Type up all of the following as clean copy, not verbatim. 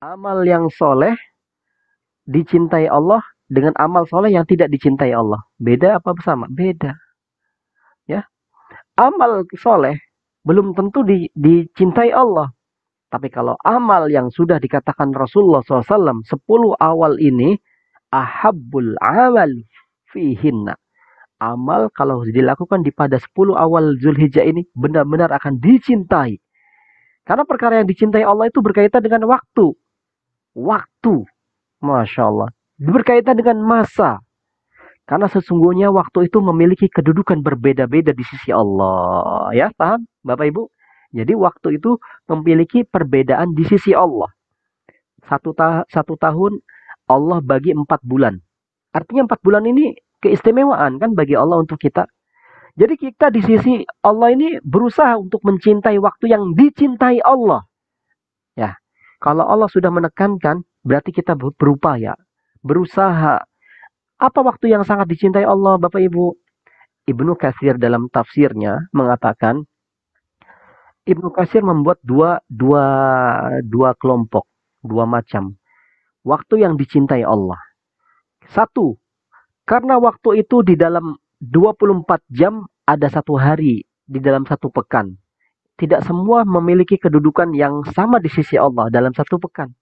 Amal yang soleh dicintai Allah dengan amal soleh yang tidak dicintai Allah. Beda apa bersama? Beda. Ya, amal soleh belum tentu dicintai Allah. Tapi kalau amal yang sudah dikatakan Rasulullah SAW, 10 awal ini, ahabbul amal fihinna. Amal kalau dilakukan di pada 10 awal Zulhijjah ini, benar-benar akan dicintai. Karena perkara yang dicintai Allah itu berkaitan dengan waktu. Waktu. Masya Allah. Berkaitan dengan masa. Karena sesungguhnya waktu itu memiliki kedudukan berbeda-beda di sisi Allah. Ya, paham Bapak Ibu? Jadi waktu itu memiliki perbedaan di sisi Allah. Satu tahun Allah bagi 4 bulan. Artinya 4 bulan ini keistimewaan kan bagi Allah untuk kita. Jadi kita di sisi Allah ini berusaha untuk mencintai waktu yang dicintai Allah. Ya, kalau Allah sudah menekankan, berarti kita berupaya, berusaha. Apa waktu yang sangat dicintai Allah, Bapak Ibu? Ibnu Katsir dalam tafsirnya mengatakan, Ibnu Katsir membuat dua kelompok, dua macam. Waktu yang dicintai Allah. Satu, karena waktu itu di dalam 24 jam ada 1 hari di dalam 1 pekan. Tidak semua memiliki kedudukan yang sama di sisi Allah dalam 1 pekan.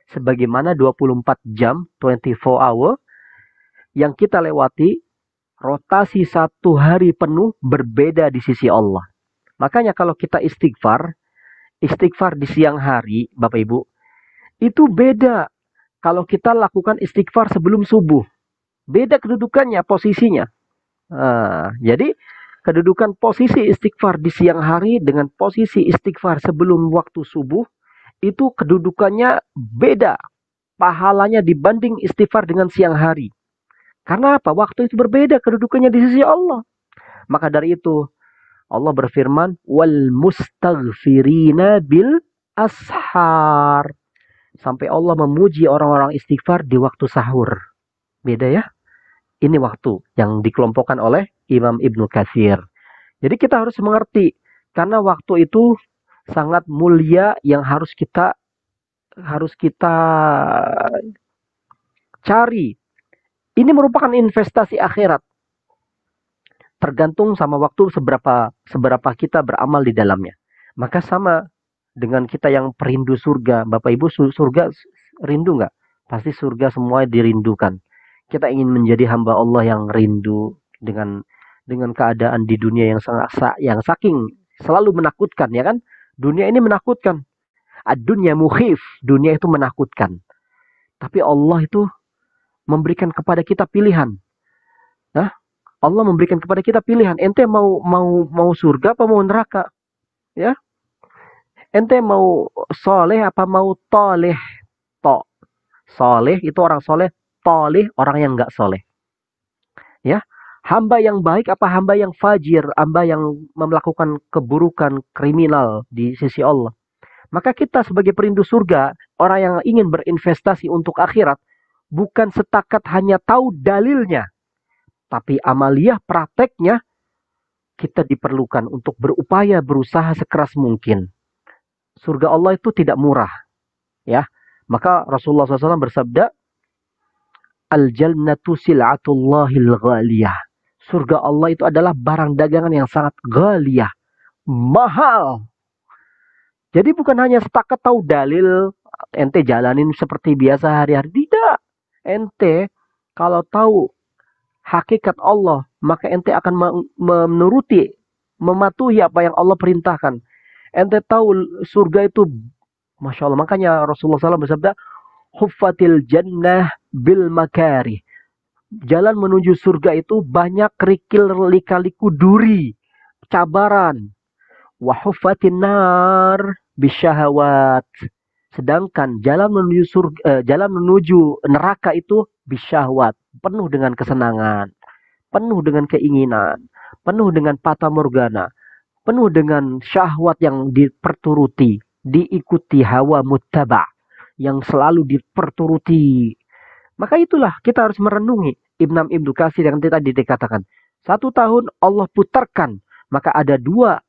Sebagaimana 24 jam, 24 hour, yang kita lewati, rotasi 1 hari penuh berbeda di sisi Allah. Makanya kalau kita istighfar di siang hari, Bapak Ibu, itu beda kalau kita lakukan istighfar sebelum subuh. Beda kedudukannya, posisinya. Jadi kedudukan posisi istighfar di siang hari dengan posisi istighfar sebelum waktu subuh, itu kedudukannya beda. Pahalanya dibanding istighfar dengan siang hari. Karena apa? Waktu itu berbeda kedudukannya di sisi Allah. Maka dari itu Allah berfirman, wal mustaghfirina bil ashar. Sampai Allah memuji orang-orang istighfar di waktu sahur. Beda ya? Ini waktu yang dikelompokkan oleh Imam Ibnu Katsir. Jadi kita harus mengerti, karena waktu itu sangat mulia yang harus kita cari. Ini merupakan investasi akhirat. Tergantung sama waktu seberapa kita beramal di dalamnya. Maka sama dengan kita yang perindu surga. Bapak Ibu, surga rindu nggak? Pasti surga semua dirindukan. Kita ingin menjadi hamba Allah yang rindu dengan keadaan di dunia yang saking selalu menakutkan, ya kan? Dunia ini menakutkan. Ad-dunya mukhif, dunia itu menakutkan. Tapi Allah itu memberikan kepada kita pilihan. Nah, Allah memberikan kepada kita pilihan. Ente mau surga apa mau neraka? Ya. Ente mau soleh apa mau toleh? Soleh itu orang soleh, toleh orang yang nggak soleh. Ya. Hamba yang baik apa hamba yang fajir, hamba yang melakukan keburukan, kriminal di sisi Allah. Maka kita sebagai perindu surga, orang yang ingin berinvestasi untuk akhirat, bukan setakat hanya tahu dalilnya, tapi amaliyah prakteknya kita diperlukan untuk berupaya berusaha sekeras mungkin. Surga Allah itu tidak murah, ya. Maka Rasulullah SAW bersabda, Al-jannatu sil'atullahil ghaliyah. Surga Allah itu adalah barang dagangan yang sangat ghaliyah, mahal. Jadi bukan hanya setakat tahu dalil, ente jalanin seperti biasa hari-hari. Tidak. Ente kalau tahu hakikat Allah, maka ente akan menuruti, mematuhi apa yang Allah perintahkan. Ente tahu surga itu, Masya Allah. Makanya Rasulullah SAW bersabda, Huffatil jannah bil makari. Jalan menuju surga itu banyak kerikil lika-liku duri, cabaran. Wahuffatin nar bisyahawat. Sedangkan jalan menuju neraka itu bisyahwat, penuh dengan kesenangan, penuh dengan keinginan, penuh dengan fata morgana, penuh dengan syahwat yang diperturuti, diikuti hawa muttaba yang selalu diperturuti. Maka itulah kita harus merenungi Ibnu Katsir yang tadi dikatakan. 1 tahun Allah putarkan, maka ada 2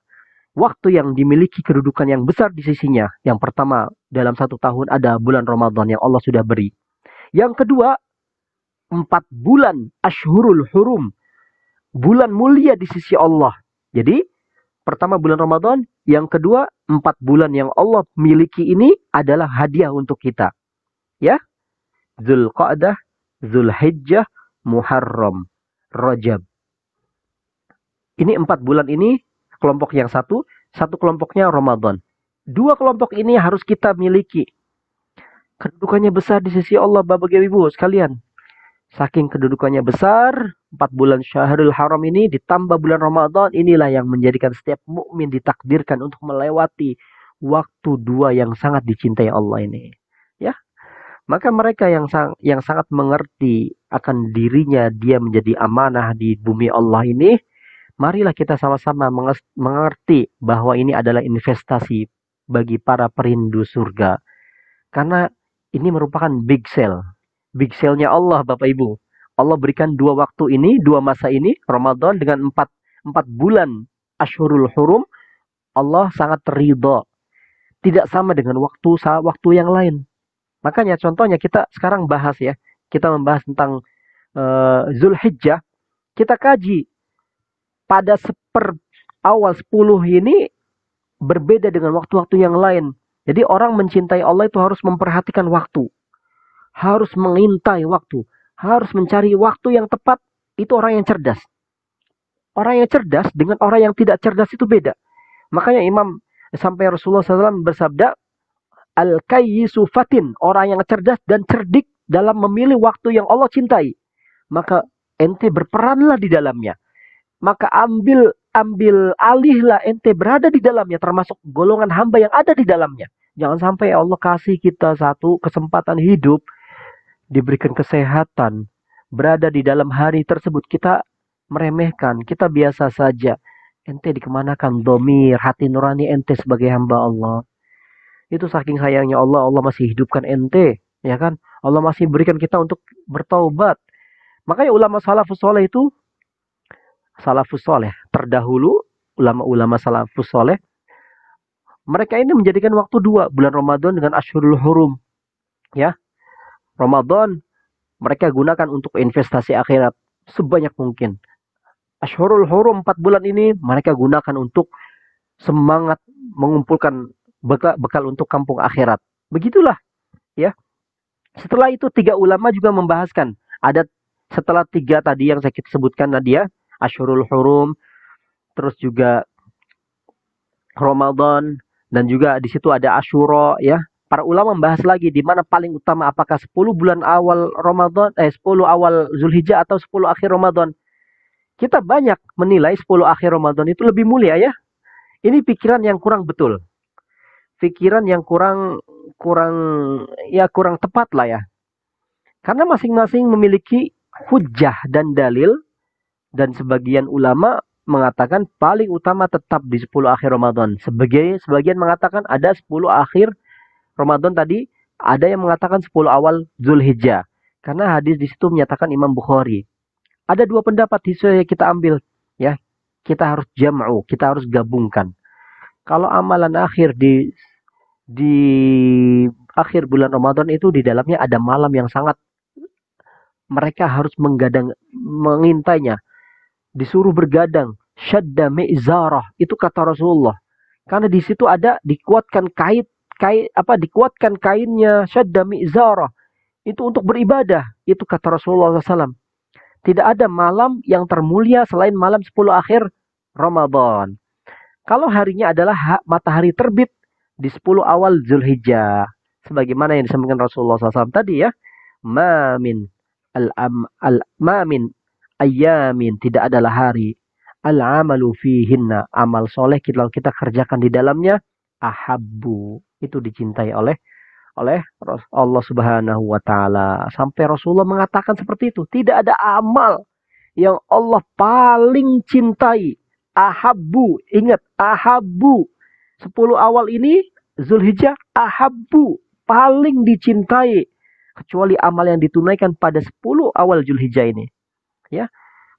waktu yang dimiliki kedudukan yang besar di sisinya. Yang pertama, dalam 1 tahun ada bulan Ramadan yang Allah sudah beri. Yang kedua, 4 bulan Ashhurul Hurum, bulan mulia di sisi Allah. Jadi, pertama bulan Ramadan, yang kedua 4 bulan yang Allah miliki ini adalah hadiah untuk kita. Ya, Zulqa'dah, Zulhijjah, Muharram, Rajab. Ini 4 bulan ini kelompok yang satu kelompoknya Ramadan. 2 kelompok ini harus kita miliki. Kedudukannya besar di sisi Allah, Bapak Ibu sekalian. Saking kedudukannya besar, 4 bulan Syahrul Haram ini ditambah bulan Ramadan, inilah yang menjadikan setiap mukmin ditakdirkan untuk melewati waktu 2 yang sangat dicintai Allah ini. Ya, maka mereka yang sangat mengerti akan dirinya dia menjadi amanah di bumi Allah ini, marilah kita sama-sama mengerti bahwa ini adalah investasi bagi para perindu surga. Karena ini merupakan big sale. Big sale-nya Allah, Bapak Ibu. Allah berikan 2 waktu ini, 2 masa ini, Ramadan dengan 4 bulan Ashhurul Hurum, Allah sangat ridha. Tidak sama dengan waktu yang lain. Makanya contohnya kita sekarang bahas ya. Kita membahas tentang Zulhijjah. Kita kaji pada awal 10 ini berbeda dengan waktu-waktu yang lain. Jadi orang mencintai Allah itu harus memperhatikan waktu. Harus mengintai waktu. Harus mencari waktu yang tepat. Itu orang yang cerdas. Orang yang cerdas dengan orang yang tidak cerdas itu beda. Makanya sampai Rasulullah SAW bersabda, Al-kayyisu fatin. Orang yang cerdas dan cerdik dalam memilih waktu yang Allah cintai. Maka ente berperanlah di dalamnya. Maka ambil alihlah ente berada di dalamnya, termasuk golongan hamba yang ada di dalamnya. Jangan sampai Allah kasih kita satu kesempatan hidup, diberikan kesehatan, berada di dalam hari tersebut, kita meremehkan, kita biasa saja. Ente dikemanakan dhamir, hati nurani ente sebagai hamba Allah. Itu saking sayangnya Allah masih hidupkan ente, ya kan? Allah masih berikan kita untuk bertaubat. Makanya ulama salafus soleh itu, salafus soleh terdahulu, ulama-ulama salafus soleh, mereka ini menjadikan waktu 2 bulan Ramadan dengan Ashhurul Hurum. Ya, Ramadan mereka gunakan untuk investasi akhirat sebanyak mungkin. Ashhurul Hurum 4 bulan ini mereka gunakan untuk semangat mengumpulkan bekal untuk kampung akhirat. Begitulah, ya. Setelah itu 3 ulama juga membahaskan, ada setelah 3 tadi yang saya sebutkan tadi ya, Ashhurul Hurum, terus juga Ramadan, dan juga di situ ada Asyura ya. Para ulama membahas lagi di mana paling utama, apakah 10 bulan awal Ramadan, 10 awal Zulhijjah atau 10 akhir Ramadan. Kita banyak menilai 10 akhir Ramadan itu lebih mulia ya. Ini pikiran yang kurang betul. Pikiran yang kurang tepat lah ya. Karena masing-masing memiliki hujjah dan dalil, dan sebagian ulama mengatakan paling utama tetap di 10 akhir Ramadan. Sebagian mengatakan ada 10 akhir Ramadan tadi, ada yang mengatakan 10 awal Zulhijjah. Karena hadis di situ menyatakan Imam Bukhari. Ada 2 pendapat yang kita ambil ya. Kita harus jam'u, kita harus gabungkan. Kalau amalan akhir di akhir bulan Ramadan itu di dalamnya ada malam yang sangat mereka harus mengintainya. Disuruh bergadang, syadda mi'zarah, itu kata Rasulullah. Karena di situ ada dikuatkan dikuatkan kainnya, syadda mi'zarah. Itu untuk beribadah, itu kata Rasulullah SAW. Tidak ada malam yang termulia selain malam 10 akhir Ramadan. Kalau harinya adalah matahari terbit di 10 awal Zulhijjah, sebagaimana yang disampaikan Rasulullah SAW tadi ya, mamin ayamin, tidak adalah hari, al-amalu fihinna, amal soleh kita kerjakan di dalamnya, ahabbu, itu dicintai oleh Allah Subhanahu wa taala. Sampai Rasulullah mengatakan seperti itu. Tidak ada amal yang Allah paling cintai. Ahabbu, ingat ahabbu. 10 awal ini Zulhijjah, ahabbu, paling dicintai kecuali amal yang ditunaikan pada 10 awal Zulhijjah ini. Ya.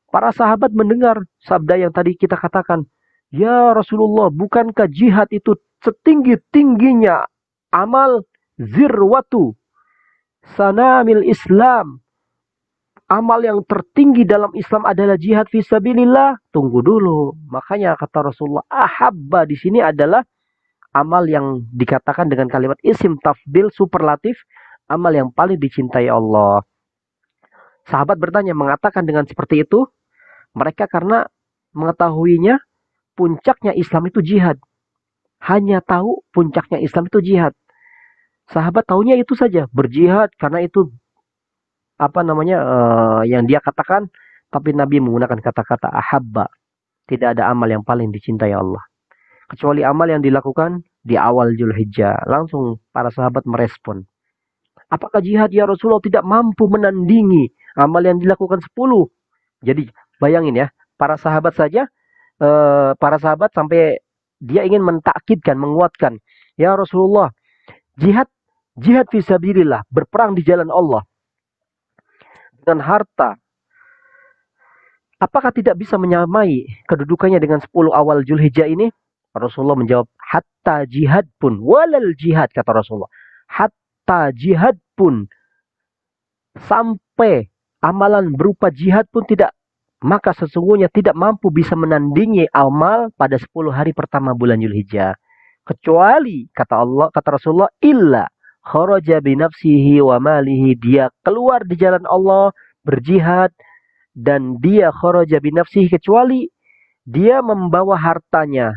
Para sahabat mendengar sabda yang tadi kita katakan, Ya Rasulullah, bukankah jihad itu setinggi-tingginya amal zirwatu sanamil Islam? Amal yang tertinggi dalam Islam adalah jihad fisabilillah. Tunggu dulu. Makanya kata Rasulullah, ahabba di sini adalah amal yang dikatakan dengan kalimat isim tafdil superlatif, amal yang paling dicintai Allah. Sahabat bertanya, mengatakan dengan seperti itu, mereka karena mengetahuinya puncaknya Islam itu jihad. Hanya tahu puncaknya Islam itu jihad. Sahabat tahunya itu saja, berjihad karena itu apa namanya yang dia katakan, tapi Nabi menggunakan kata-kata ahabba. Tidak ada amal yang paling dicintai Allah kecuali amal yang dilakukan di awal Zulhijjah. Langsung para sahabat merespon, apakah jihad ya Rasulullah tidak mampu menandingi amal yang dilakukan 10? Jadi bayangin ya, para sahabat saja, para sahabat sampai dia ingin mentakkidkan, menguatkan, ya Rasulullah, jihad jihad fisabilillah, berperang di jalan Allah dengan harta, apakah tidak bisa menyamai kedudukannya dengan 10 awal Zulhijjah ini? Rasulullah menjawab, hatta jihad pun, walal jihad, kata Rasulullah. Hatta jihad pun, sampai amalan berupa jihad pun tidak, maka sesungguhnya tidak mampu bisa menandingi amal pada 10 hari pertama bulan Zulhijjah. Kecuali, kata Allah, kata Rasulullah, illa kharaja binafsihi wa malihi, dia keluar di jalan Allah, berjihad, dan dia kharaja binafsihi, kecuali dia membawa hartanya,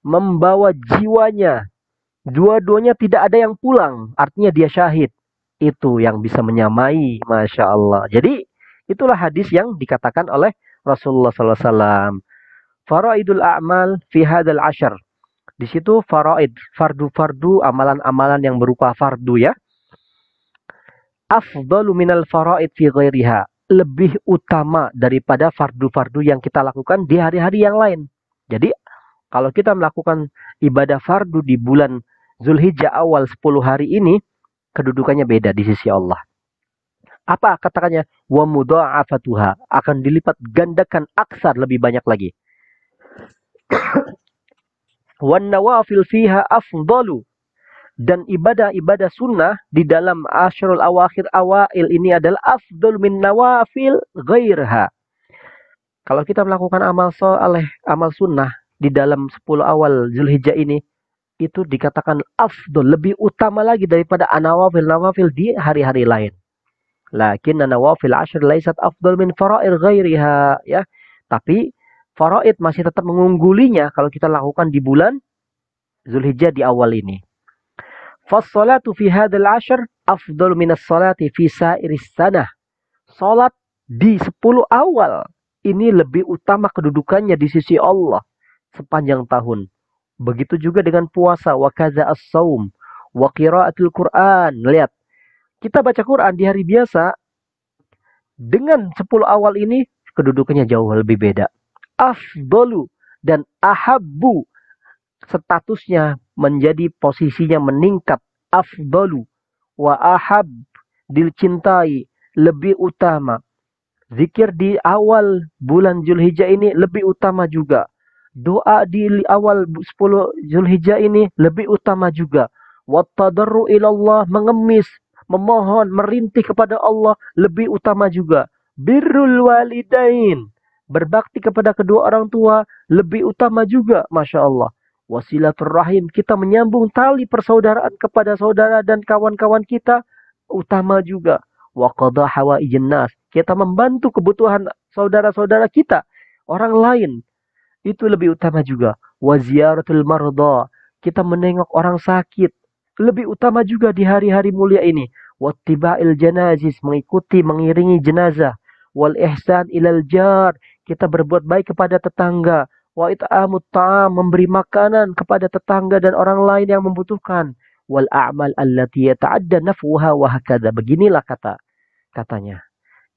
membawa jiwanya, dua-duanya tidak ada yang pulang, artinya dia syahid. Itu yang bisa menyamai, Masya Allah. Jadi itulah hadis yang dikatakan oleh Rasulullah SAW. Faraidul a'mal fi hadal ashar. Di situ faraid, fardu-fardu, amalan-amalan yang berupa fardu ya. Afdalu minal faraid fi ghairiha. Lebih utama daripada fardu-fardu yang kita lakukan di hari-hari yang lain. Jadi kalau kita melakukan ibadah fardu di bulan Zulhijjah awal 10 hari ini, kedudukannya beda di sisi Allah. Apa katakannya? Wa mudha'afatuha, akan dilipat gandakan aksar, lebih banyak lagi. Wan nawafil fiha afdalu, dan ibadah-ibadah sunnah di dalam Asyrul Awakhir awail ini adalah afdal min nawafil ghairha. Kalau kita melakukan amal soleh, amal sunnah di dalam 10 awal Zulhijjah ini, itu dikatakan afdol, lebih utama lagi daripada nawafil-nawafil di hari-hari lain. Lakin nawafil ashr laisat afdol min fara'ir ghairiha, ya. Tapi faraid masih tetap mengunggulinya kalau kita lakukan di bulan Zulhijjah di awal ini. Fas-salatu fi hadzal ashr afdol min as-salati fi sa'iris sanah. Salat di 10 awal ini lebih utama kedudukannya di sisi Allah sepanjang tahun. Begitu juga dengan puasa, wa kaza as-saum, wa qiraatul Quran. Lihat, kita baca Quran di hari biasa dengan 10 awal ini kedudukannya jauh lebih beda. Afdalu dan ahabbu, statusnya menjadi posisinya meningkat. Afdalu wa ahab, dicintai, lebih utama. Zikir di awal bulan Zulhijjah ini lebih utama juga. Doa di awal 10 Zulhijjah ini lebih utama juga. Wattadarru ilallah, mengemis, memohon, merintih kepada Allah lebih utama juga. Birrul walidain, berbakti kepada kedua orang tua lebih utama juga, Masya Allah. Wasilaturrahim, kita menyambung tali persaudaraan kepada saudara dan kawan-kawan kita, utama juga. Wa qada hawaijen nas, kita membantu kebutuhan saudara-saudara kita, orang lain, itu lebih utama juga. Wa ziyaratul marda, kita menengok orang sakit, lebih utama juga di hari-hari mulia ini. Wattiba'il janazis, mengikuti, mengiringi jenazah. Wal ihsan ilal jar, kita berbuat baik kepada tetangga. Wa it'amut ta'am, memberi makanan kepada tetangga dan orang lain yang membutuhkan. Wal a'mal allati yata'adda naf'uha wa hakadha. Beginilah katanya.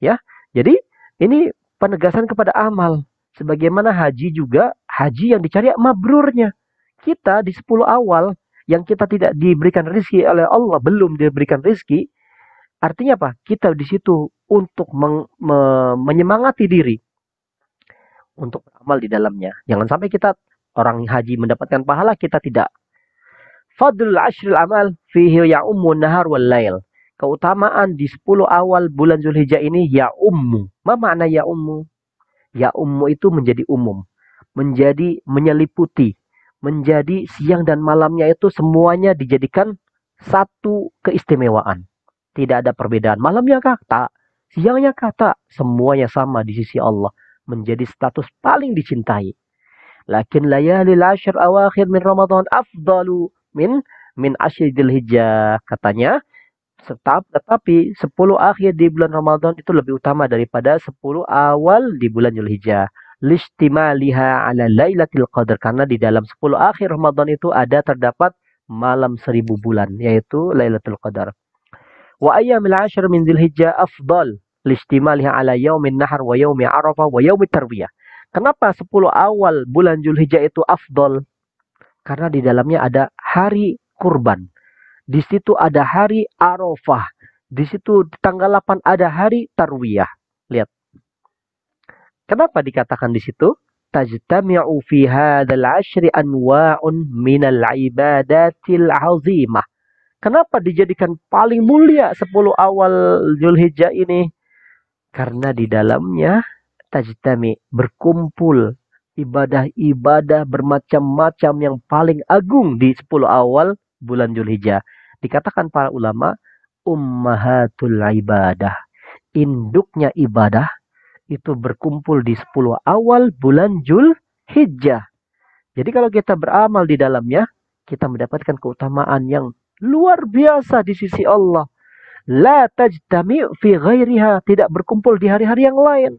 Ya. Jadi ini penegasan kepada amal. Sebagaimana haji juga, haji yang dicari mabrurnya. Kita di 10 awal yang kita tidak diberikan rezeki oleh Allah, belum diberikan rezeki, artinya apa? Kita di situ untuk menyemangati diri untuk beramal di dalamnya. Jangan sampai kita Orang haji mendapatkan pahala, kita tidak. Fadlul ashril amal fihi ya'ummu nahar wal lail. Keutamaan di 10 awal bulan Zulhijjah ini ya'ummu. Ma makna ya'ummu? Ya'ummu itu menjadi umum, menjadi menyeliputi, menjadi siang dan malamnya itu semuanya dijadikan satu keistimewaan. Tidak ada perbedaan. Malamnya kah? Tak. Siangnya kah? Tak. Semuanya sama di sisi Allah. Menjadi status paling dicintai. Lakin layalil ashr awakhir min Ramadan afdalu min asyri Dzulhijjah. Katanya, tetapi 10 akhir di bulan Ramadan itu lebih utama daripada 10 awal di bulan Dzulhijjah. Listimaliha ala Lailatul Qadar, karena di dalam 10 akhir Ramadan itu terdapat malam 1000 bulan, yaitu Lailatul Qadar. Wa ayyamil ashr min Dzulhijjah afdal listimaliha ala yaumin nahar wa yaumi Arafah wa yaumi tarwiyah. Kenapa 10 awal bulan Dzulhijjah itu afdal? Karena di dalamnya ada hari kurban. Di situ ada hari Arafah. Di situ di tanggal 8 ada hari Tarwiyah. Lihat. Kenapa dikatakan di situ? Tajtami'u fi hadzal 'ashri anwa'un minal ibadatil 'azimah. Kenapa dijadikan paling mulia 10 awal Zulhijjah ini? Karena di dalamnya tajtami, berkumpul ibadah-ibadah bermacam-macam yang paling agung di 10 awal bulan Zulhijjah. Dikatakan para ulama ummahatul ibadah. Induknya ibadah itu berkumpul di 10 awal bulan Zulhijjah. Jadi kalau kita beramal di dalamnya, kita mendapatkan keutamaan yang luar biasa di sisi Allah. La tajtami' fi ghairiha, tidak berkumpul di hari-hari yang lain.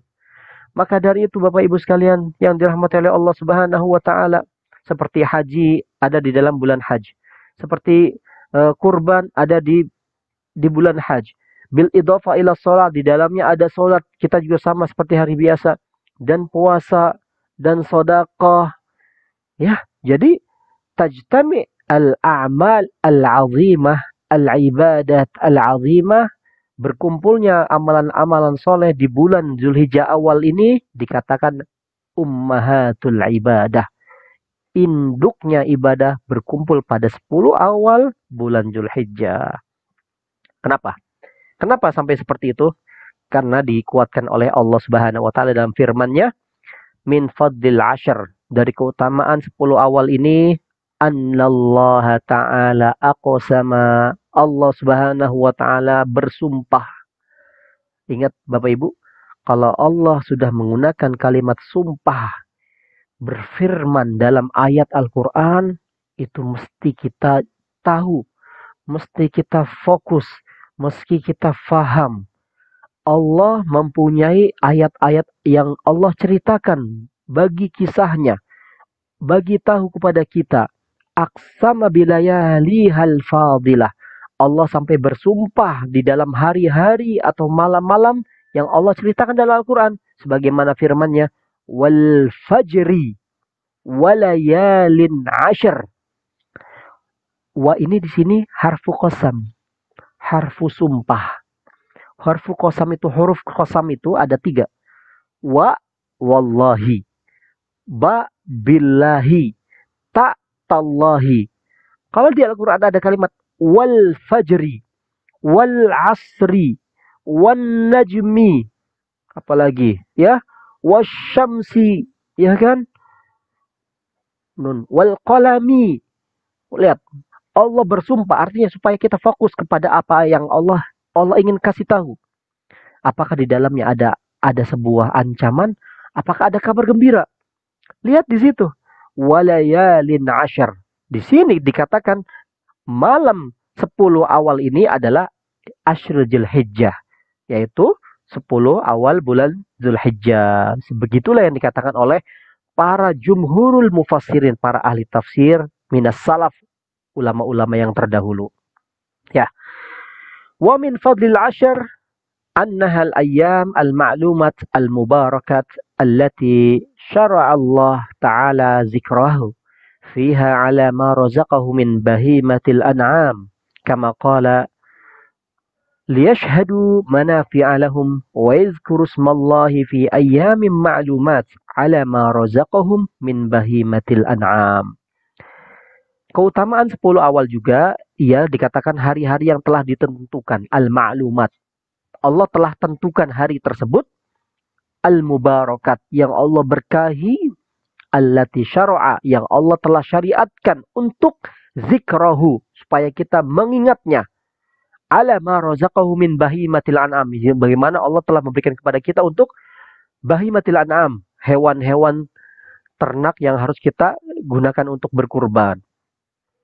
Maka dari itu Bapak Ibu sekalian yang dirahmati oleh Allah Subhanahu wa taala, seperti haji ada di dalam bulan haji. Seperti kurban ada di bulan haji. Bil idhafa ila sholat, di dalamnya ada sholat, kita juga sama seperti hari biasa, dan puasa dan sedekah. Ya, jadi tajtami al-a'mal al-'azimah, al-ibadat al-'azimah, berkumpulnya amalan-amalan soleh di bulan Zulhijjah awal ini dikatakan ummahatul ibadah. Induknya ibadah berkumpul pada 10 awal bulan Zulhijjah. Kenapa? Kenapa sampai seperti itu? Karena dikuatkan oleh Allah Subhanahu wa taala dalam firman-Nya, min fadlil ashr, dari keutamaan 10 awal ini, annallaha ta'ala aqsama, Allah Subhanahu wa taala bersumpah. Ingat Bapak Ibu, kalau Allah sudah menggunakan kalimat sumpah, berfirman dalam ayat Al-Qur'an, itu mesti kita tahu, mesti kita fokus, mesti kita faham. Allah mempunyai ayat-ayat yang Allah ceritakan bagi kisahnya, bagi tahu kepada kita. Aqsama bilayalihal fadilah. Allah sampai bersumpah di dalam hari-hari atau malam-malam yang Allah ceritakan dalam Al-Quran. Sebagaimana firman-Nya, wal fajri walayalin ashr. Wa ini di sini harfu qasam, harfu sumpah. Harfu qasam itu, huruf qasam itu ada 3. Wa wallahi, ba billahi, ta tallahi. Kalau di Al-Quran ada kalimat wal fajri, wal asri, wan najmi, apalagi ya, wasyamsi, ya kan, nun, wal qalami. Lihat, Allah bersumpah, artinya supaya kita fokus kepada apa yang Allah ingin kasih tahu. Apakah di dalamnya ada sebuah ancaman? Apakah ada kabar gembira? Lihat di situ, walayalin ashar. Di sini dikatakan malam 10 awal ini adalah Ashrul Zulhijjah, yaitu 10 awal bulan Zulhijjah. Begitulah yang dikatakan oleh para jumhurul mufassirin, para ahli tafsir minas salaf, ulama-ulama yang terdahulu. Ya. Wa min fadlil ashr annaha al-ayyam al-ma'lumat al-mubarakat allati syara'a Allah ta'ala zikrahu fiha ala ma razaqahu min bahimatil an'am kama qala liyashhadu manafi'a lahum wa yadhkuru ismallahi fi ayyamin ma'lumat ala ma razaqahum min bahimatil an'am. Keutamaan 10 awal juga, ia dikatakan hari-hari yang telah ditentukan, al-ma'lumat. Allah telah tentukan hari tersebut, al-mubarakat, yang Allah berkahi, allati syara'a, yang Allah telah syariatkan untuk zikrahu, supaya kita mengingatnya, ala ma razaqahu min bahimatil an'am, bagaimana Allah telah memberikan kepada kita untuk bahimatil an'am, hewan-hewan ternak yang harus kita gunakan untuk berkurban.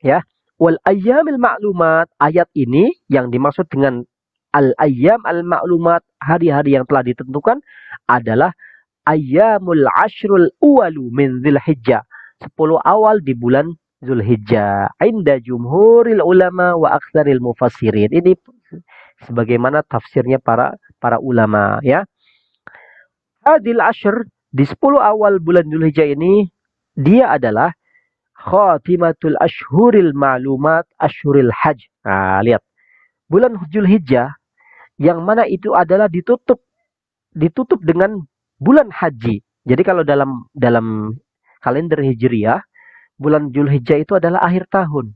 Ya, wal ayyamil ma'lumat, ayat ini yang dimaksud dengan al ayyam al ma'lumat, hari-hari yang telah ditentukan, adalah ayyamul ashrul uwalu min Dzulhijjah, 10 awal di bulan Zulhijjah, inda jumhuril ulama wa aktsaril mufassirin. Ini sebagaimana tafsirnya para ulama, ya. Hadil ashr, di 10 awal bulan Zulhijjah ini, dia adalah khatimatul ashhuril ma'lumat ashhuril hajj. Nah, lihat. Bulan Zulhijjah yang mana itu adalah ditutup dengan bulan haji. Jadi kalau dalam kalender Hijriah, bulan Zulhijjah itu adalah akhir tahun.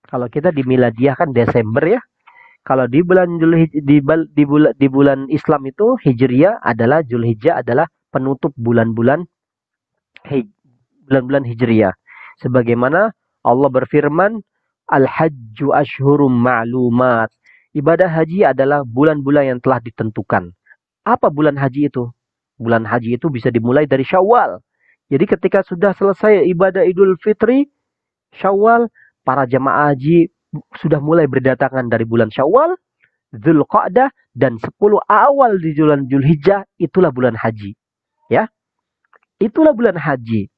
Kalau kita di miladiah kan Desember, ya. Kalau di bulan di bulan Islam itu Hijriah adalah Zulhijjah adalah penutup bulan-bulan Hijriah. Sebagaimana Allah berfirman, Al-Hajju Ashhurum Ma'lumat. Ibadah haji adalah bulan-bulan yang telah ditentukan. Apa bulan haji itu? Bulan haji itu bisa dimulai dari Syawal. Jadi ketika sudah selesai ibadah Idul Fitri, Syawal, para jamaah haji sudah mulai berdatangan dari bulan Syawal, Dzulqa'dah, dan 10 awal di bulan Zulhijjah, itulah bulan haji. Ya, itulah bulan haji.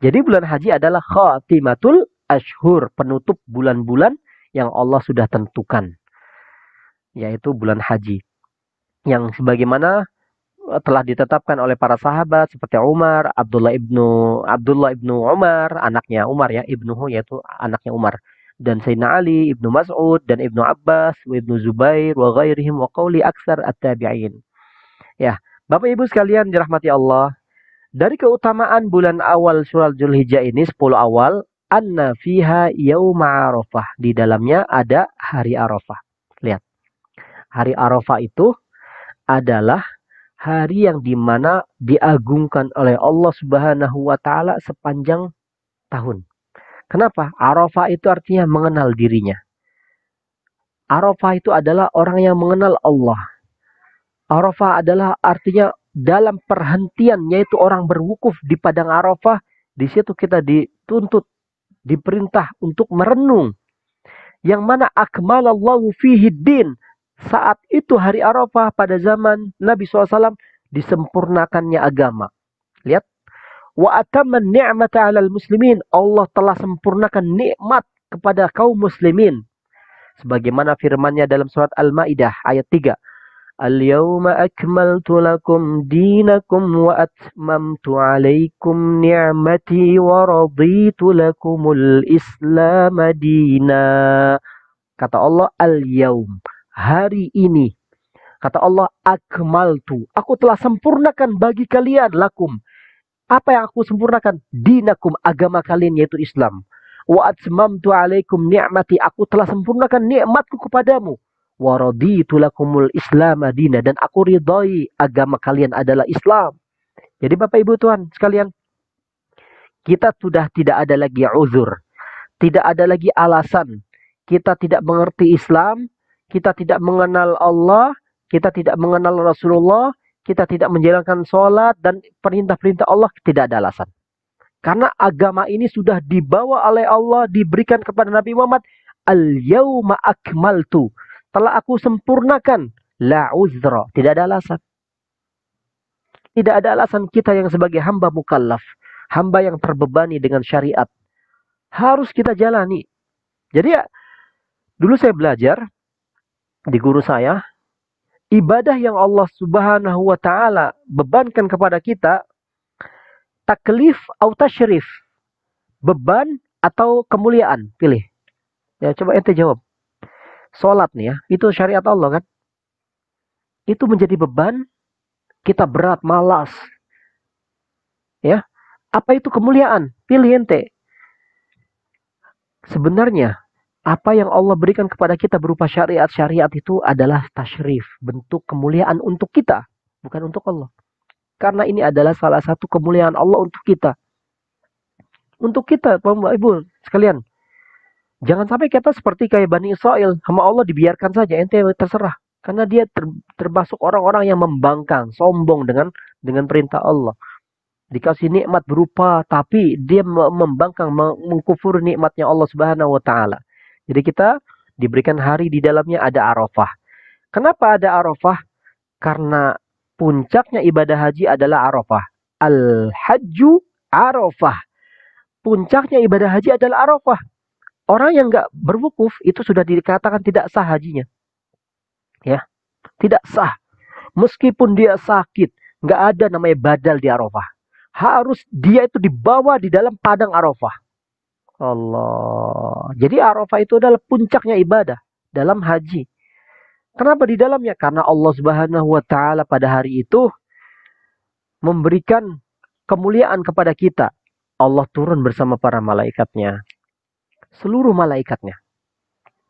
Jadi bulan haji adalah khatimatul ashhur, penutup bulan-bulan yang Allah sudah tentukan, yaitu bulan haji. Yang sebagaimana telah ditetapkan oleh para sahabat seperti Umar, Abdullah ibnu Umar, anaknya Umar, ya, ibnuhu yaitu anaknya Umar, dan Sayyidina Ali, Ibnu Mas'ud, dan Ibnu Abbas, wa Ibnu Zubair, wa ghairihim, wa qawli aksar at-tabi'in. Ya, Bapak Ibu sekalian dirahmati Allah, dari keutamaan bulan awal surat Zulhijjah ini, 10 awal, anna fiha yauma Arafah. Di dalamnya ada hari Arafah. Lihat. Hari Arafah itu adalah hari yang dimana diagungkan oleh Allah Subhanahu wa Ta'ala sepanjang tahun. Kenapa? Arafah itu artinya mengenal dirinya. Arafah itu adalah orang yang mengenal Allah. Arafah adalah artinya dalam perhentian, yaitu orang berwukuf di padang Arafah. Di situ kita dituntut, diperintah untuk merenung. Yang mana akmalallahu fihi din. Saat itu hari Arafah pada zaman Nabi SAW disempurnakannya agama. Lihat. Wa atamman ni'mata 'alal muslimin. Allah telah sempurnakan nikmat kepada kaum muslimin. Sebagaimana firman-Nya dalam surat Al-Maidah ayat 3. Al-yawma akmaltu lakum dinakum wa atmamtu 'alaikum ni'mati wa raditu lakumul Islam dina. Kata Allah, al-yawm, hari ini. Kata Allah, akmaltu, aku telah sempurnakan bagi kalian, lakum. Apa yang aku sempurnakan? Dinakum, agama kalian yaitu Islam. Wa atmamtu 'alaikum ni'mati, aku telah sempurnakan nikmatku kepadamu. Wa raditu lakumul Islam dina, dan aku ridai agama kalian adalah Islam. Jadi Bapak Ibu Tuhan sekalian, kita sudah tidak ada lagi uzur, tidak ada lagi alasan. Kita tidak mengerti Islam, kita tidak mengenal Allah, kita tidak mengenal Rasulullah, kita tidak menjalankan sholat dan perintah-perintah Allah, tidak ada alasan. Karena agama ini sudah dibawa oleh Allah, diberikan kepada Nabi Muhammad, al-yawma akmaltu, telah aku sempurnakan, la uzra, tidak ada alasan. Tidak ada alasan kita yang sebagai hamba mukallaf, hamba yang terbebani dengan syariat, harus kita jalani. Jadi ya, dulu saya belajar di guru saya, ibadah yang Allah Subhanahu wa Ta'ala bebankan kepada kita, taklif atau tasyrif, beban atau kemuliaan, pilih. Ya, coba ente jawab. Salat nih ya, itu syariat Allah kan? itu menjadi beban, kita berat, malas. Ya, apa itu kemuliaan? Pilih ente. Sebenarnya apa yang Allah berikan kepada kita berupa syariat-syariat itu adalah tasyrif, bentuk kemuliaan untuk kita, bukan untuk Allah. Karena ini adalah salah satu kemuliaan Allah untuk kita. Untuk kita, Bapak Ibu sekalian. Jangan sampai kita seperti kayak Bani Israel, sama Allah dibiarkan saja, ente terserah. Karena dia termasuk orang-orang yang membangkang, sombong dengan perintah Allah. Dikasih nikmat berupa, tapi dia membangkang, mengkufur nikmatnya Allah Subhanahu wa taala. Jadi kita diberikan hari di dalamnya ada Arafah. Kenapa ada Arafah? Karena puncaknya ibadah haji adalah Arafah. Al-Hajju Arafah. Puncaknya ibadah haji adalah Arafah. Orang yang nggak berwukuf itu sudah dikatakan tidak sah hajinya. Ya, tidak sah. Meskipun dia sakit, nggak ada namanya badal di Arafah. Harus dia itu dibawa di dalam padang Arafah. Allah. Jadi Arafah itu adalah puncaknya ibadah dalam haji. Kenapa di dalamnya? Karena Allah Subhanahu wa taala pada hari itu memberikan kemuliaan kepada kita. Allah turun bersama para malaikatnya. Seluruh malaikatnya.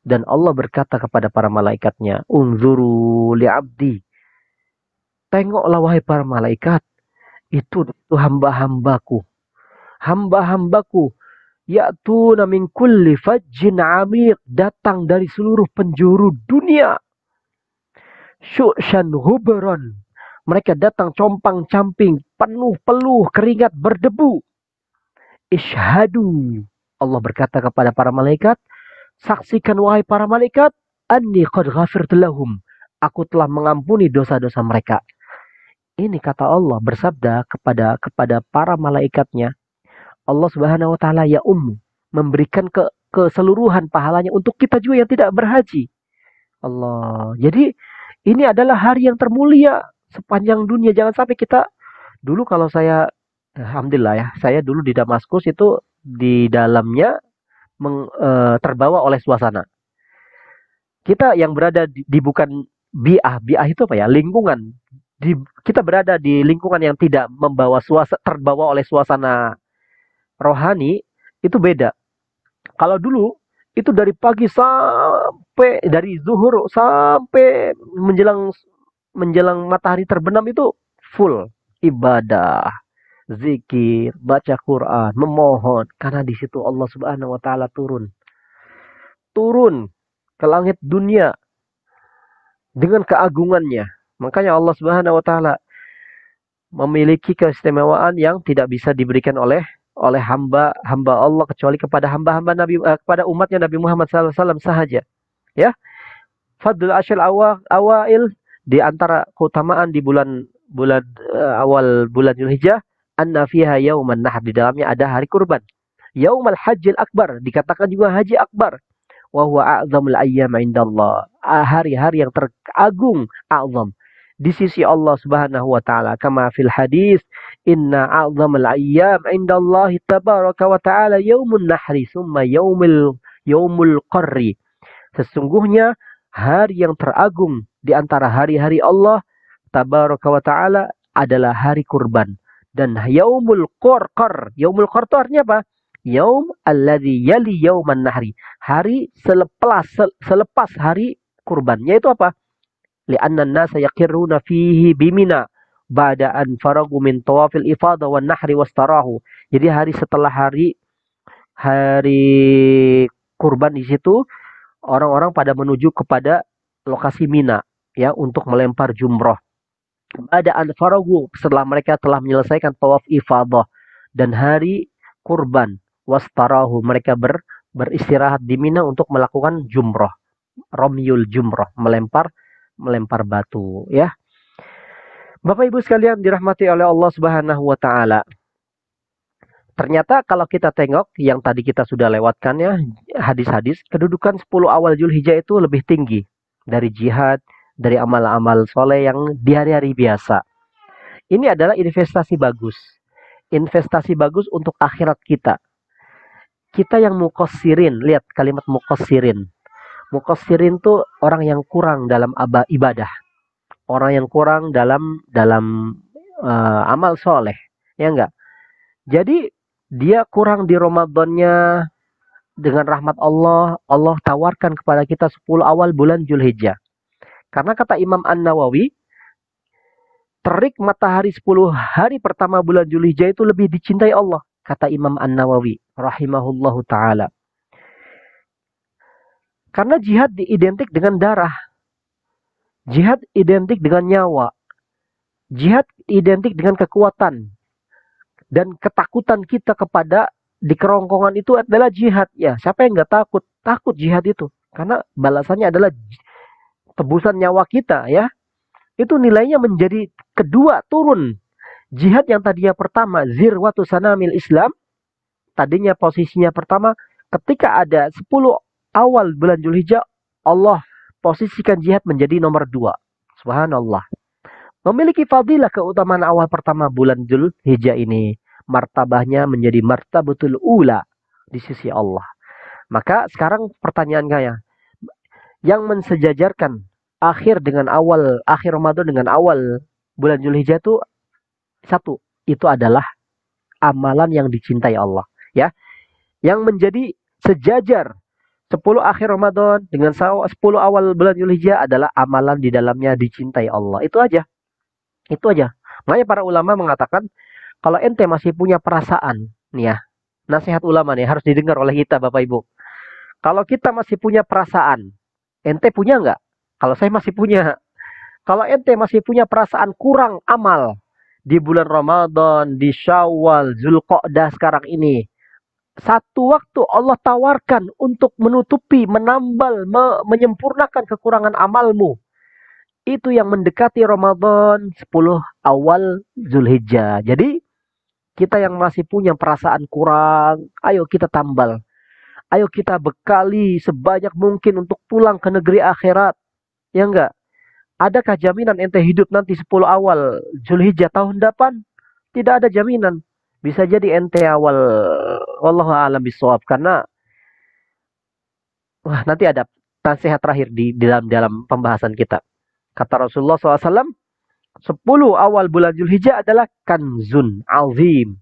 Dan Allah berkata kepada para malaikatnya, "Unzuru li'abdi." Tengoklah wahai para malaikat, itu hamba-hambaku. Hamba-hambaku ya'tuna min kulli fajjin 'amiq, datang dari seluruh penjuru dunia. Syu'shan hubran. Mereka datang compang-camping, penuh-peluh keringat berdebu. Ishhadu. Allah berkata kepada para malaikat, saksikan wahai para malaikat, anni qad ghafirtu lahum. Aku telah mengampuni dosa-dosa mereka. Ini kata Allah bersabda kepada para malaikatnya. Allah Subhanahu wa taala ya memberikan keseluruhan pahalanya untuk kita juga yang tidak berhaji. Allah. Jadi ini adalah hari yang termulia sepanjang dunia. Jangan sampai kita dulu kalau saya alhamdulillah ya, saya dulu di Damaskus itu di dalamnya terbawa oleh suasana. Kita yang berada di bukan bi'ah itu apa ya? Lingkungan. Kita berada di lingkungan yang tidak terbawa oleh suasana rohani, itu beda. Kalau dulu itu dari pagi sampai dari zuhur sampai menjelang matahari terbenam itu full ibadah, zikir, baca Quran, memohon, karena di situ Allah Subhanahu wa taala turun ke langit dunia dengan keagungannya. Makanya Allah Subhanahu wa taala memiliki keistimewaan yang tidak bisa diberikan oleh hamba Allah kecuali kepada hamba-hamba Nabi, kepada umatnya Nabi Muhammad SAW sahaja. Ya, Fadlul Ashil Awail, di antara keutamaan di bulan awal bulan Zulhijjah, anna fiha yauman nahr, di dalamnya ada hari kurban. Yaumal Hajjil Akbar, dikatakan juga haji akbar. Wa huwa a'zamul ayyam indallah, hari-hari yang teragung, a'zam di sisi Allah Subhanahu wa taala. Kama fil hadis, inna a'zamal ayyam indallahi tabaraka wa taala yaumun nahri summa yaumul qarri. Sesungguhnya hari yang teragung di antara hari-hari Allah tabaraka wa taala adalah hari kurban, dan yaumul qar. Yaumul qar itu artinya apa? Yaum alladzi yali yauman nahri, hari selepas hari kurban. Yaitu apa? Li'anna an-nasa yaqirruna fihi bimina ba'da an faragu min tawafil ifadah wan nahri wastarahu. Jadi hari setelah hari kurban, di situ orang-orang pada menuju kepada lokasi Mina ya untuk melempar jumroh. Ba'da an faragu, setelah mereka telah menyelesaikan tawaf ifadah, dan hari kurban wastarahu, mereka beristirahat di Mina untuk melakukan jumroh, romyul jumroh, melempar batu ya. Bapak Ibu sekalian dirahmati oleh Allah Subhanahu wa taala. Ternyata kalau kita tengok yang tadi kita sudah lewatkan ya, hadis-hadis, kedudukan 10 awal Zulhijjah itu lebih tinggi dari jihad, dari amal-amal soleh yang di hari-hari biasa. Ini adalah investasi bagus. Investasi bagus untuk akhirat kita. Kita yang muqassirin, lihat kalimat muqassirin. Muqassirin itu orang yang kurang dalam ibadah. orang yang kurang dalam dalam amal soleh, ya enggak? Jadi dia kurang di Ramadannya, dengan rahmat Allah, Allah tawarkan kepada kita 10 awal bulan Zulhijjah. Karena kata Imam An-Nawawi, terik matahari 10 hari pertama bulan Zulhijjah itu lebih dicintai Allah. Kata Imam An-Nawawi, rahimahullahu ta'ala. Karena jihad identik dengan darah. Jihad identik dengan nyawa. Jihad identik dengan kekuatan. Dan ketakutan kita kepada di kerongkongan itu adalah jihad. Ya, siapa yang nggak takut? Takut jihad itu. Karena balasannya adalah tebusan nyawa kita, ya. Itu nilainya menjadi kedua turun. Jihad yang tadinya pertama, zirwatu sanamil Islam, tadinya posisinya pertama, ketika ada 10 awal bulan Zulhijjah, Allah posisikan jihad menjadi nomor 2. Subhanallah. Memiliki fadilah keutamaan awal pertama bulan Zulhijjah ini. Martabahnya menjadi martabatul ula di sisi Allah. Maka sekarang pertanyaan saya, yang mensejajarkan akhir Ramadan dengan awal bulan Zulhijjah itu satu, itu adalah amalan yang dicintai Allah, ya. Yang menjadi sejajar 10 akhir Ramadan dengan 10 awal bulan Zulhijjah adalah amalan di dalamnya dicintai Allah. Itu aja. Itu aja. Makanya para ulama mengatakan, kalau ente masih punya perasaan, nih ya, nasihat ulama nih harus didengar oleh kita Bapak Ibu. Kalau kita masih punya perasaan, ente punya nggak? Kalau saya masih punya. Kalau ente masih punya perasaan kurang amal di bulan Ramadan, di Syawal, Zulqa'dah sekarang ini, satu waktu Allah tawarkan untuk menutupi, menambal, menyempurnakan kekurangan amalmu. Itu yang mendekati Ramadan 10 awal Zulhijjah. Jadi kita yang masih punya perasaan kurang, ayo kita tambal. Ayo kita bekali sebanyak mungkin untuk pulang ke negeri akhirat. Ya enggak? Adakah jaminan ente hidup nanti 10 awal Zulhijjah tahun depan? Tidak ada jaminan. Bisa jadi ente awal, wallahu a'lam bishawab, karena nanti ada nasihat terakhir di dalam pembahasan kita. Kata Rasulullah SAW, 10 awal bulan Zulhijjah adalah kanzun azim.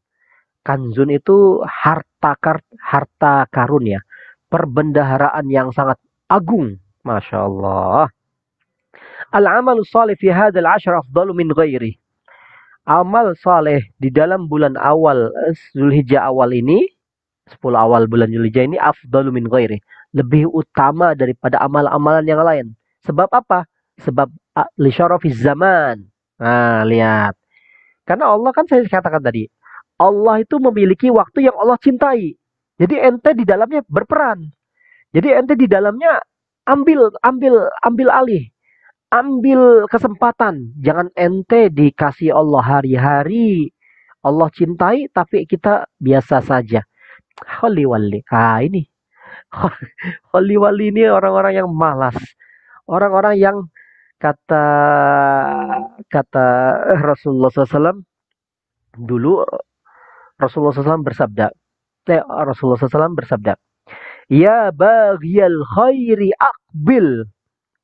Kanzun itu harta karun ya. Perbendaharaan yang sangat agung. Masya Allah. Al-amalu salih fi hadal ashar afdalu min ghairi. Amal saleh di dalam bulan awal Zulhijjah awal ini, 10 awal bulan Zulhijjah ini, afdalu min ghairi. Lebih utama daripada amal-amalan yang lain. Sebab apa? Sebab li syarafiz zaman. Nah, lihat. Karena Allah kan saya katakan tadi, Allah itu memiliki waktu yang Allah cintai. Jadi ente di dalamnya berperan. Jadi ente di dalamnya ambil alih. Ambil kesempatan. Jangan ente dikasih Allah hari-hari. Allah cintai tapi kita biasa saja. Holy wali. Ini. Holy wali ini orang-orang yang malas. Orang-orang yang kata Rasulullah SAW dulu, Rasulullah SAW bersabda, ya baghiyal khairi aqbil.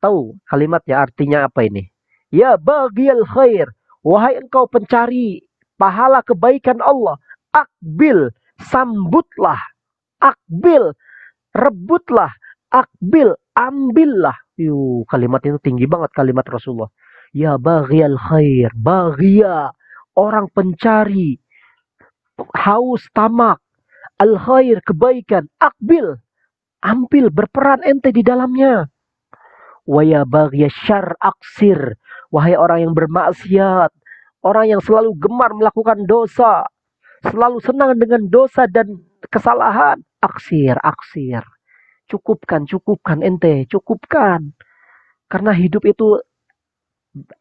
Tahu kalimatnya artinya apa ini? Ya baghiyal khair, wahai engkau pencari pahala kebaikan Allah, aqbil, sambutlah, aqbil, rebutlah, aqbil, ambillah. Kalimat itu tinggi banget, kalimat Rasulullah. Ya baghiyal khair, baghia, orang pencari, haus tamak, al khair, kebaikan, aqbil, ambil, berperan ente di dalamnya. Wa ya baghiyas syarr aksir, wahai orang yang bermaksiat, orang yang selalu gemar melakukan dosa, selalu senang dengan dosa dan kesalahan, aksir. Cukupkan ente, cukupkan. Karena hidup itu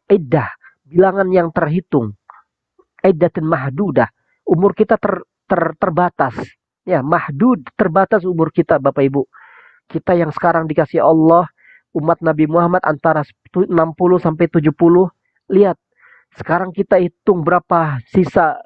iddah, bilangan yang terhitung. Iddatun mahdudah. Umur kita terbatas. Ya, mahdud, terbatas umur kita Bapak Ibu. Kita yang sekarang dikasih Allah, umat Nabi Muhammad antara 60 sampai 70. Lihat, sekarang kita hitung berapa sisa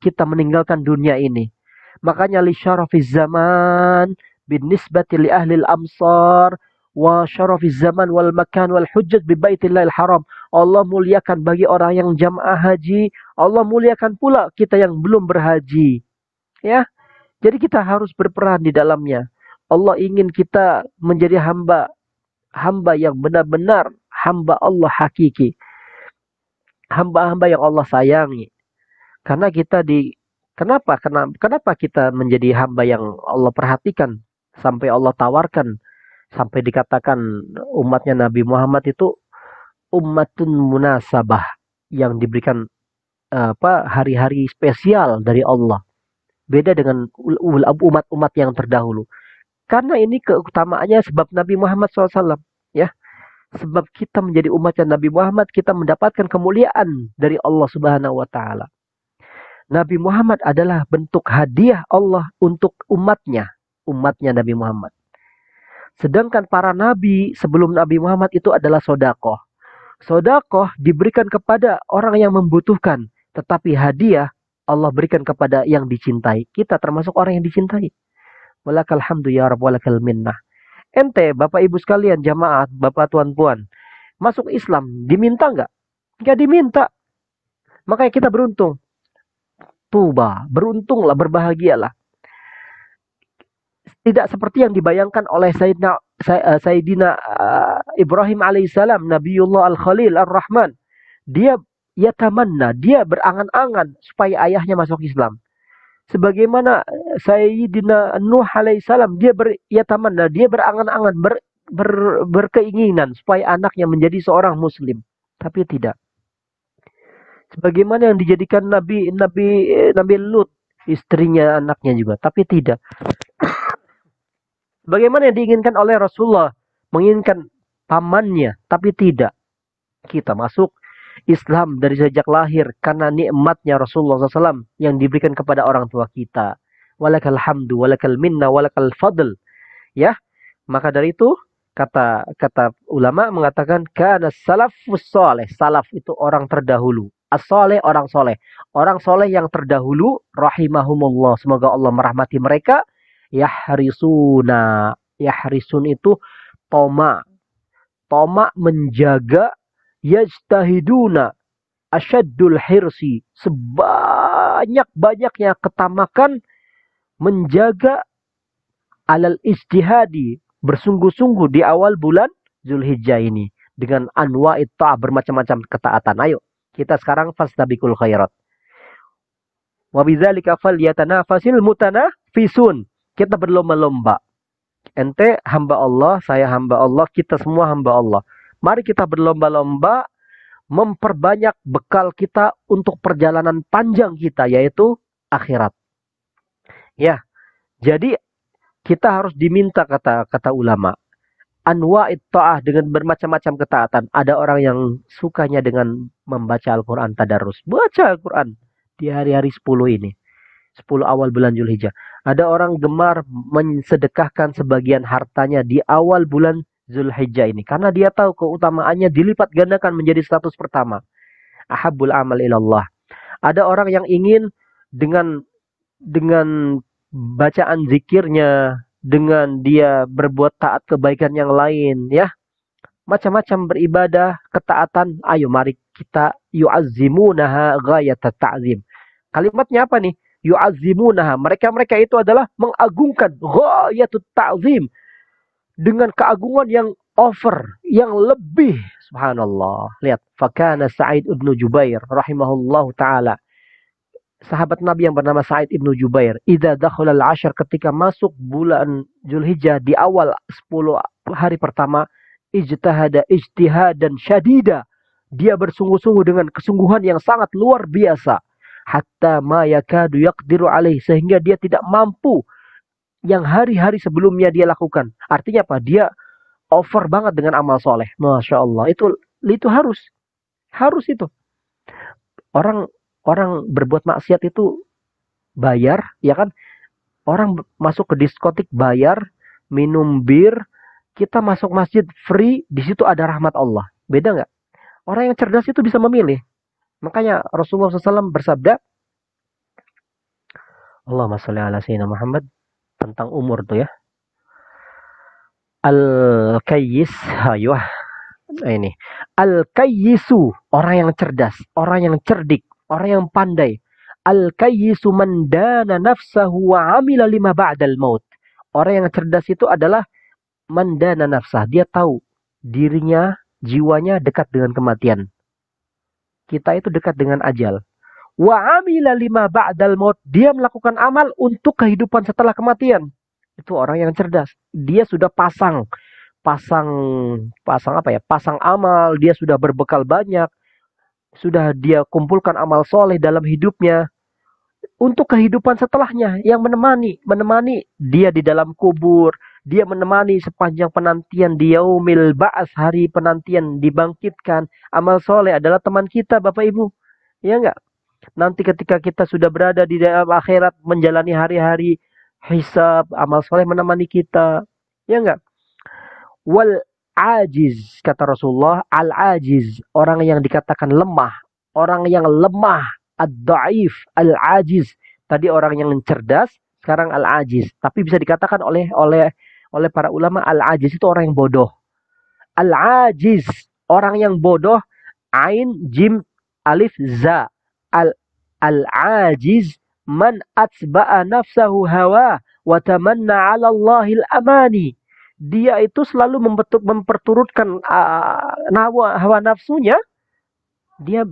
kita meninggalkan dunia ini. Makanya li syarafiz zaman bin nisbati li ahlil amsar wa syarafiz zaman wal makan wal hujjat bi baitillahil haram. Allah muliakan bagi orang yang jamaah haji, Allah muliakan pula kita yang belum berhaji. Ya, jadi kita harus berperan di dalamnya. Allah ingin kita menjadi hamba yang benar-benar hamba Allah hakiki. Hamba-hamba yang Allah sayangi. Karena kenapa kita menjadi hamba yang Allah perhatikan sampai Allah tawarkan, sampai dikatakan umatnya Nabi Muhammad itu ummatun munasabah, yang diberikan hari-hari spesial dari Allah. Beda dengan umat-umat yang terdahulu. Karena ini keutamaannya sebab Nabi Muhammad SAW. Ya, sebab kita menjadi umatnya Nabi Muhammad, kita mendapatkan kemuliaan dari Allah Subhanahu wa taala. Nabi Muhammad adalah bentuk hadiah Allah untuk umatnya Nabi Muhammad. Sedangkan para nabi sebelum Nabi Muhammad itu adalah sodakoh. Sodakoh diberikan kepada orang yang membutuhkan, tetapi hadiah Allah berikan kepada yang dicintai. Kita termasuk orang yang dicintai. Walakal hamdu ya Rabb walakal minnah. Ente, Bapak Ibu sekalian, jamaah, Bapak Tuan Puan, masuk Islam, diminta nggak? Nggak diminta. Makanya kita beruntung. Tuba, beruntunglah, berbahagialah. Tidak seperti yang dibayangkan oleh Sayyidina Ibrahim alaihissalam, Nabiullah al-Khalil ar-Rahman. Dia yatamanna, dia berangan-angan supaya ayahnya masuk Islam. Sebagaimana Sayyidina Nuh alaihissalam, dia yatamanna, dia berangan-angan, berkeinginan supaya anaknya menjadi seorang muslim. Tapi tidak. Sebagaimana yang dijadikan Nabi Lut, istrinya, anaknya juga. Tapi tidak. Bagaimana yang diinginkan oleh Rasulullah, menginginkan pamannya, tapi tidak. Kita masuk Islam dari sejak lahir karena nikmatnya Rasulullah SAW yang diberikan kepada orang tua kita. Walakal hamdu, walakal minna, walakal fadl. Ya, maka dari itu kata ulama mengatakan kana salafus soleh. Salaf itu orang terdahulu. As-soleh orang soleh. Orang soleh yang terdahulu, rahimahumullah. Semoga Allah merahmati mereka. Yahrisun itu toma menjaga, yajtahiduna asyaddul hirsi, sebanyak-banyaknya ketamakan menjaga alal ijtihadi, bersungguh-sungguh di awal bulan Zulhijjah ini dengan anwa'it ta'ah, bermacam-macam ketaatan. Ayo kita sekarang fastabiqul khairat. Wa bidzalika falyatanafasil mutanafisun. Kita berlomba-lomba. Ente hamba Allah, saya hamba Allah, kita semua hamba Allah. Mari kita berlomba-lomba memperbanyak bekal kita untuk perjalanan panjang kita, yaitu akhirat. Ya, jadi kita harus diminta, kata ulama, anwa'it ta'ah, dengan bermacam-macam ketaatan. Ada orang yang sukanya dengan membaca Al-Quran tadarus. Baca Al-Quran di hari-hari 10 ini. 10 awal bulan Zulhijjah. Ada orang gemar mensedekahkan sebagian hartanya di awal bulan Zulhijjah ini. Karena dia tahu keutamaannya dilipat gandakan menjadi 100 pertama. Ahabbul amal ilallah. Ada orang yang ingin dengan bacaan zikirnya, dengan dia berbuat taat kebaikan yang lain, ya. Macam-macam beribadah, ketaatan. Ayo mari kita yu'azzimunaha ghayatat ta'zim. Kalimatnya apa nih? Yu'azzimunaha. Mereka itu adalah mengagungkan ghayatut ta'zim, dengan keagungan yang over, yang lebih. Subhanallah. Lihat, fakana Sa'id ibnu Jubair rahimahullahu taala, sahabat Nabi yang bernama Sa'id ibnu Jubair, idza dakhala al-'ashr, ketika masuk bulan Zulhijjah di awal 10 hari pertama, ijtihada ijtihadan syadida, dia bersungguh-sungguh dengan kesungguhan yang sangat luar biasa, hatta ma yakadu yaqdiru alaih, sehingga dia tidak mampu yang hari-hari sebelumnya dia lakukan. Artinya apa? Dia over banget dengan amal soleh. Masya Allah. Itu harus itu. Orang berbuat maksiat itu bayar, ya kan? Orang masuk ke diskotik bayar, minum bir, kita masuk masjid free, di situ ada rahmat Allah. Beda nggak? Orang yang cerdas itu bisa memilih. Makanya Rasulullah SAW bersabda, Allahumma sholli ala sayyidina Muhammad, tentang umur tuh ya. Al-kayyis, ayo ini. Al-kayyisu, orang yang cerdas, orang yang cerdik, orang yang pandai. Al-kayyisu man dana nafsahu wa amila lima ba'dal maut. Orang yang cerdas itu adalah man dana nafsah. Dia tahu dirinya, jiwanya dekat dengan kematian. Kita itu dekat dengan ajal. Wa amila lima ba'dal maut. Dia melakukan amal untuk kehidupan setelah kematian. Itu orang yang cerdas. Dia sudah pasang pasang pasang apa ya? Pasang amal, dia sudah berbekal banyak, sudah dia kumpulkan amal soleh dalam hidupnya untuk kehidupan setelahnya yang menemani dia di dalam kubur, dia menemani sepanjang penantian di yaumil ba'ats, hari penantian dibangkitkan. Amal soleh adalah teman kita, Bapak Ibu. Ya enggak? Nanti ketika kita sudah berada di dalam akhirat menjalani hari-hari hisab, amal soleh menemani kita. Ya enggak? Wal ajiz, kata Rasulullah, al ajiz, orang yang dikatakan lemah, orang yang lemah, ad-dhaif, al ajiz. Tadi orang yang cerdas, sekarang al ajiz. Tapi bisa dikatakan oleh para ulama, al ajiz itu orang yang bodoh. Al ajiz, orang yang bodoh, ain jim alif za. Al ajiz man atsba'a nafsahu hawa wa tamanna 'ala Allahil amani. Dia itu selalu memperturutkan hawa nafsunya. Dia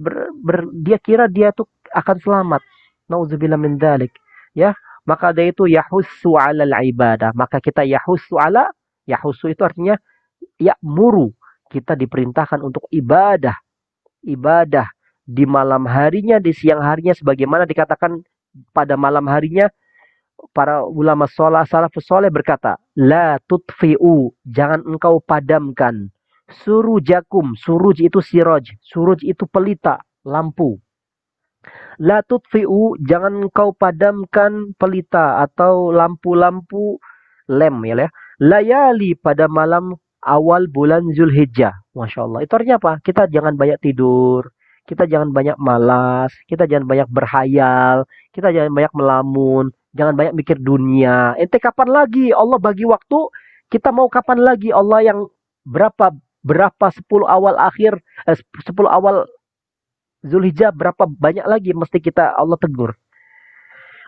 kira dia tuh akan selamat. Nauzubillah min dzalik. Ya, maka dia itu yahussu 'alal ibadah. Maka kita yahussu itu artinya ya'muru. Kita diperintahkan untuk ibadah. Ibadah di malam harinya, di siang harinya, sebagaimana dikatakan pada malam harinya. Para ulama salafus soleh berkata, la tutfi'u, jangan engkau padamkan, surujakum, suruj itu siraj, suruj itu pelita, lampu. La tutfi'u, jangan engkau padamkan pelita atau lampu-lampu lem ya. Layali, pada malam awal bulan Zulhijjah. Masya Allah. Itu artinya apa? Kita jangan banyak tidur. Kita jangan banyak malas. Kita jangan banyak berhayal. Kita jangan banyak melamun. Jangan banyak mikir dunia. Ente kapan lagi Allah bagi waktu? Kita mau kapan lagi Allah yang berapa 10 awal akhir 10 awal Zulhijjah, berapa banyak lagi mesti kita Allah tegur.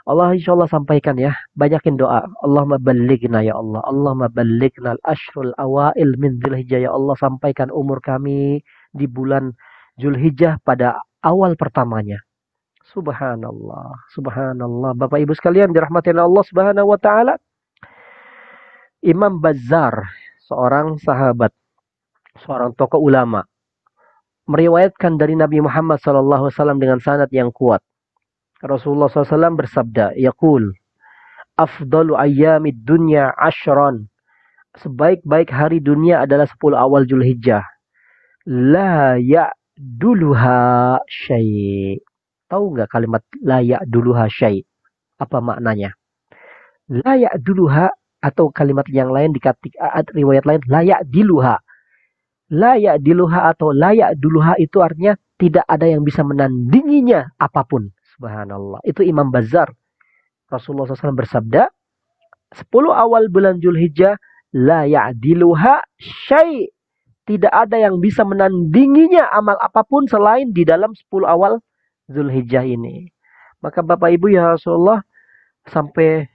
Allah insya Allah sampaikan ya. Banyakin doa. Allahumma ballighna ya Allah. Allahumma ballighna al-ashrul awail min Zulhijjah ya Allah. Sampaikan umur kami di bulan Zulhijjah pada awal pertamanya. Subhanallah, subhanallah. Bapak Ibu sekalian dirahmati Allah Subhanahu wa taala. Imam Bazzar, seorang sahabat, seorang tokoh ulama, meriwayatkan dari Nabi Muhammad sallallahu alaihi wasallam dengan sanad yang kuat. Rasulullah SAW bersabda, yaqul, afdalu ayyamid dunya ashran. Sebaik-baik hari dunia adalah 10 awal Zulhijjah. La ya'duluha syai'. Tahu nggak kalimat layak duluha syai? Apa maknanya? Layak duluha, atau kalimat yang lain dikatik riwayat lain layak diluha. Layak diluha atau layak duluha itu artinya tidak ada yang bisa menandinginya apapun. Subhanallah. Itu Imam Bazzar. Rasulullah SAW bersabda, 10 awal bulan Zulhijjah layak diluha syai. Tidak ada yang bisa menandinginya amal apapun selain di dalam 10 awal Zulhijjah ini. Maka Bapak Ibu ya Rasulullah, sampai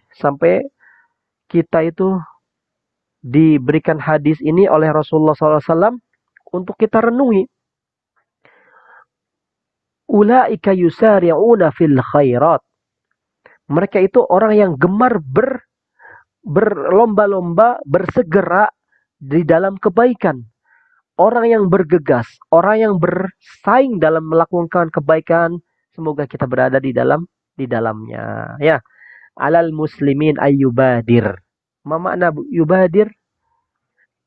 kita itu diberikan hadis ini oleh Rasulullah SAW untuk kita renungi. Ulaika yusari'una fil khairat. Mereka itu orang yang gemar berlomba-lomba, bersegera di dalam kebaikan. Orang yang bergegas, orang yang bersaing dalam melakukan kebaikan, semoga kita berada di dalamnya. Ya, alal muslimin ayyubadir. Ma makna yubadir?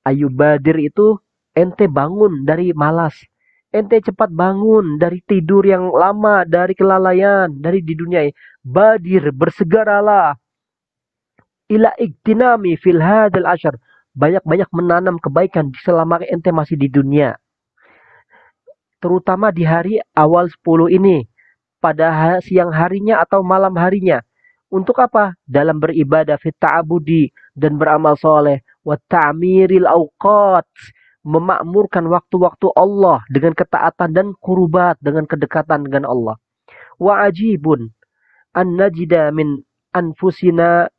Ayyubadir itu ente bangun dari malas. Ente cepat bangun dari tidur yang lama, dari kelalaian, dari di dunia. Badir, bersegeralah. Ila iktinami fil hadal asyar. Banyak-banyak menanam kebaikan selama ente masih di dunia. Terutama di hari awal 10 ini. Pada siang harinya atau malam harinya. Untuk apa? Dalam beribadah fit ta'abudi dan beramal soleh. wa ta'miril awqat, memakmurkan waktu-waktu Allah dengan ketaatan dan kurbat, dengan kedekatan dengan Allah. Wa ajibun an najida min anfusina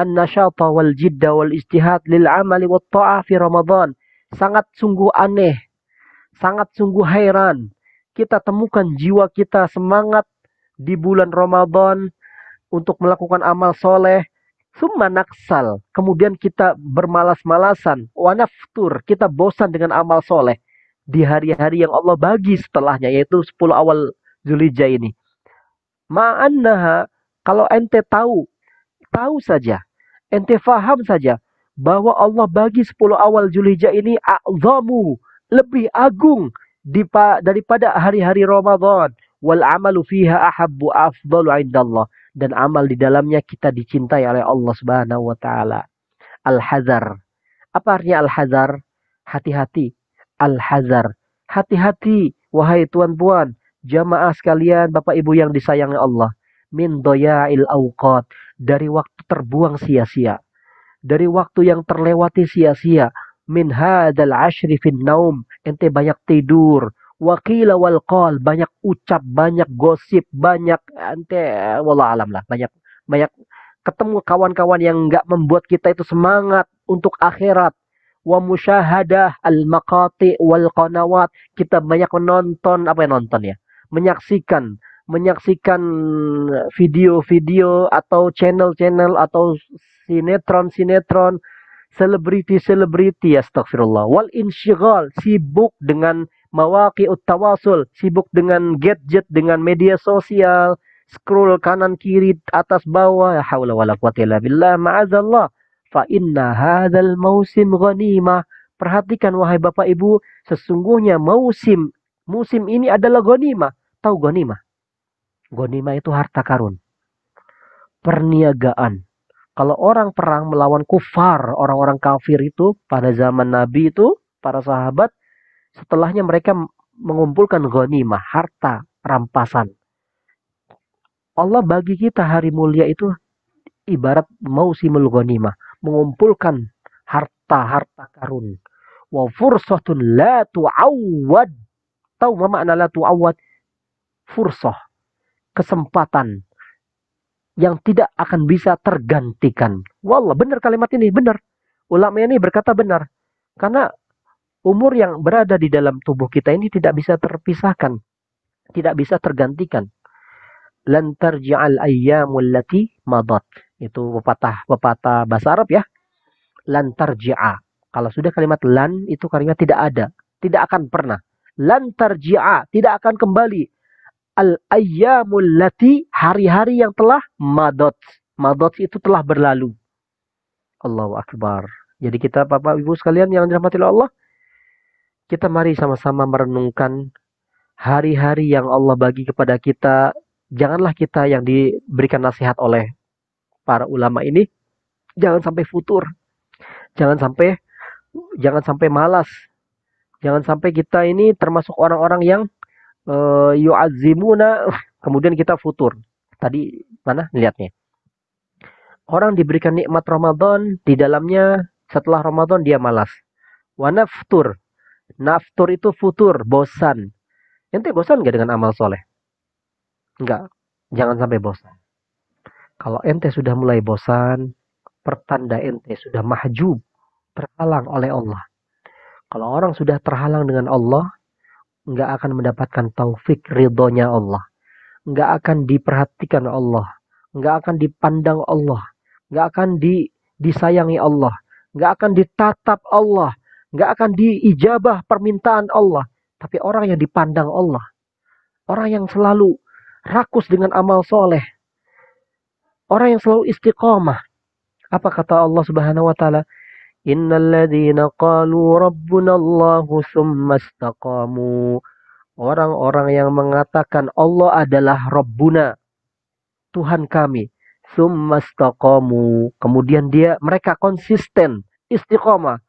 an-nasyata wal jidda wal istihad lil amali wat ta'ah fi Ramadan. Sangat sungguh aneh, sangat sungguh heran kita temukan jiwa kita semangat di bulan Ramadan untuk melakukan amal soleh. Summa naksal, kemudian kita bermalas-malasan, wanaftur, kita bosan dengan amal soleh di hari-hari yang Allah bagi setelahnya, yaitu 10 awal Zulhijjah ini. Ma'annaha, kalau ente tahu saja, ente faham saja bahwa Allah bagi 10 awal Zulhijjah ini a'zamu, lebih agung daripada hari-hari Ramadan. Wal amalu fiha ahabbu afdalu indallah, dan amal di dalamnya kita dicintai oleh Allah Subhanahu wa taala. Al-hazar. Apa artinya al-hazar? Hati-hati. Al-hazar. Hati-hati wahai tuan-puan, jamaah sekalian, Bapak Ibu yang disayangi Allah. Min doya'il awqat, dari waktu terbuang sia-sia. Dari waktu yang terlewati sia-sia. Min hadal ashri fin naum, ente banyak tidur. Wakila wal qal, banyak ucap, banyak gosip, banyak ente wallah alam lah, banyak banyak ketemu kawan-kawan yang enggak membuat kita itu semangat untuk akhirat. Wa musyahadah al maqati wal qanawat, kita banyak menonton, apa yang nonton ya, menyaksikan video-video atau channel-channel atau sinetron-sinetron, selebriti-selebriti, astagfirullah. Wal insyighal, sibuk dengan mawaqi'ut tawasul, sibuk dengan gadget, dengan media sosial, scroll kanan kiri atas bawah, ya haula wala quwwata illa billah, ma'azallah. Fa inna hadzal mausim ghanimah. Perhatikan wahai Bapak Ibu, sesungguhnya musim ini adalah ghanimah. Tahu ghanimah? Ghanimah itu harta karun, perniagaan. Kalau orang perang melawan kufar, orang-orang kafir itu pada zaman Nabi itu, para sahabat, setelahnya mereka mengumpulkan ghanimah, harta rampasan. Allah bagi kita hari mulia itu ibarat mausimul ghanimah, mengumpulkan harta-harta karun. Wa fursatun la tu'awwad. Tahu apa makna la tu'awwad? Fursah, kesempatan yang tidak akan bisa tergantikan. Wallah, benar kalimat ini, benar. Ulama ini berkata benar. Karena umur yang berada di dalam tubuh kita ini tidak bisa terpisahkan, tidak bisa tergantikan. Lan tarji'al ayyamul lati madat. Itu pepatah bahasa Arab ya. Lan tarji'a. Kalau sudah kalimat lan itu kalimat tidak ada, tidak akan pernah. Lan tarji'a, tidak akan kembali. Al ayyamul lati, hari-hari yang telah madat. Madat itu telah berlalu. Allahu akbar. Jadi kita Bapak Ibu sekalian yang dirahmati Allah, kita mari sama-sama merenungkan hari-hari yang Allah bagi kepada kita. Janganlah kita yang diberikan nasihat oleh para ulama ini, jangan sampai futur. Jangan sampai malas. Jangan sampai kita ini termasuk orang-orang yang yu'azzimuna, kemudian kita futur. Tadi mana lihatnya? Orang diberikan nikmat Ramadan, di dalamnya setelah Ramadan dia malas. Wa naftur. Naftur itu futur, bosan. Ente bosan gak dengan amal soleh? Enggak, jangan sampai bosan. Kalau ente sudah mulai bosan, pertanda ente sudah mahjub, terhalang oleh Allah. Kalau orang sudah terhalang dengan Allah, enggak akan mendapatkan taufik ridhonya Allah. Enggak akan diperhatikan Allah. Enggak akan dipandang Allah. Enggak akan disayangi Allah. Enggak akan ditatap Allah. Nggak akan diijabah permintaan Allah. Tapi orang yang dipandang Allah, orang yang selalu rakus dengan amal soleh, orang yang selalu istiqamah. Apa kata Allah Subhanahu wa taala? Innal ladzina qalu rabbuna Allahu tsumma istaqamu. Orang-orang yang mengatakan Allah adalah Rabbuna, Tuhan kami. Tsumma istaqamu. Kemudian mereka konsisten, istiqamah.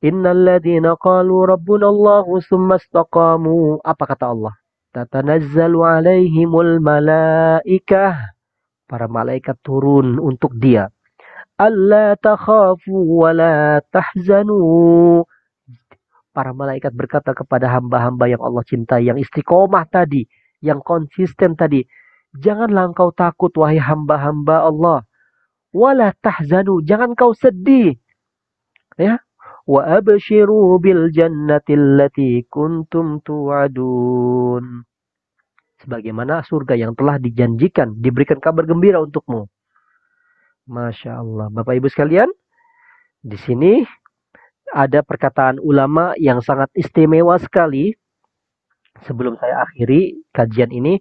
Innal ladzina qalu rabbuna Allahu tsumma istaqamu. Apa kata Allah? Tatanazzalu alaihimul malaikah. Para malaikat turun untuk dia. alla takhafu wa la tahzanu. Para malaikat berkata kepada hamba-hamba yang Allah cintai, yang istiqomah tadi, yang konsisten tadi, janganlah engkau takut wahai hamba-hamba Allah. Wala tahzanu, jangan kau sedih. Ya. Wa abshiru bil jannati allati kuntum tu'adun. Sebagaimana surga yang telah dijanjikan, diberikan kabar gembira untukmu. Masya Allah. Bapak Ibu sekalian, di sini ada perkataan ulama yang sangat istimewa sekali. Sebelum saya akhiri kajian ini,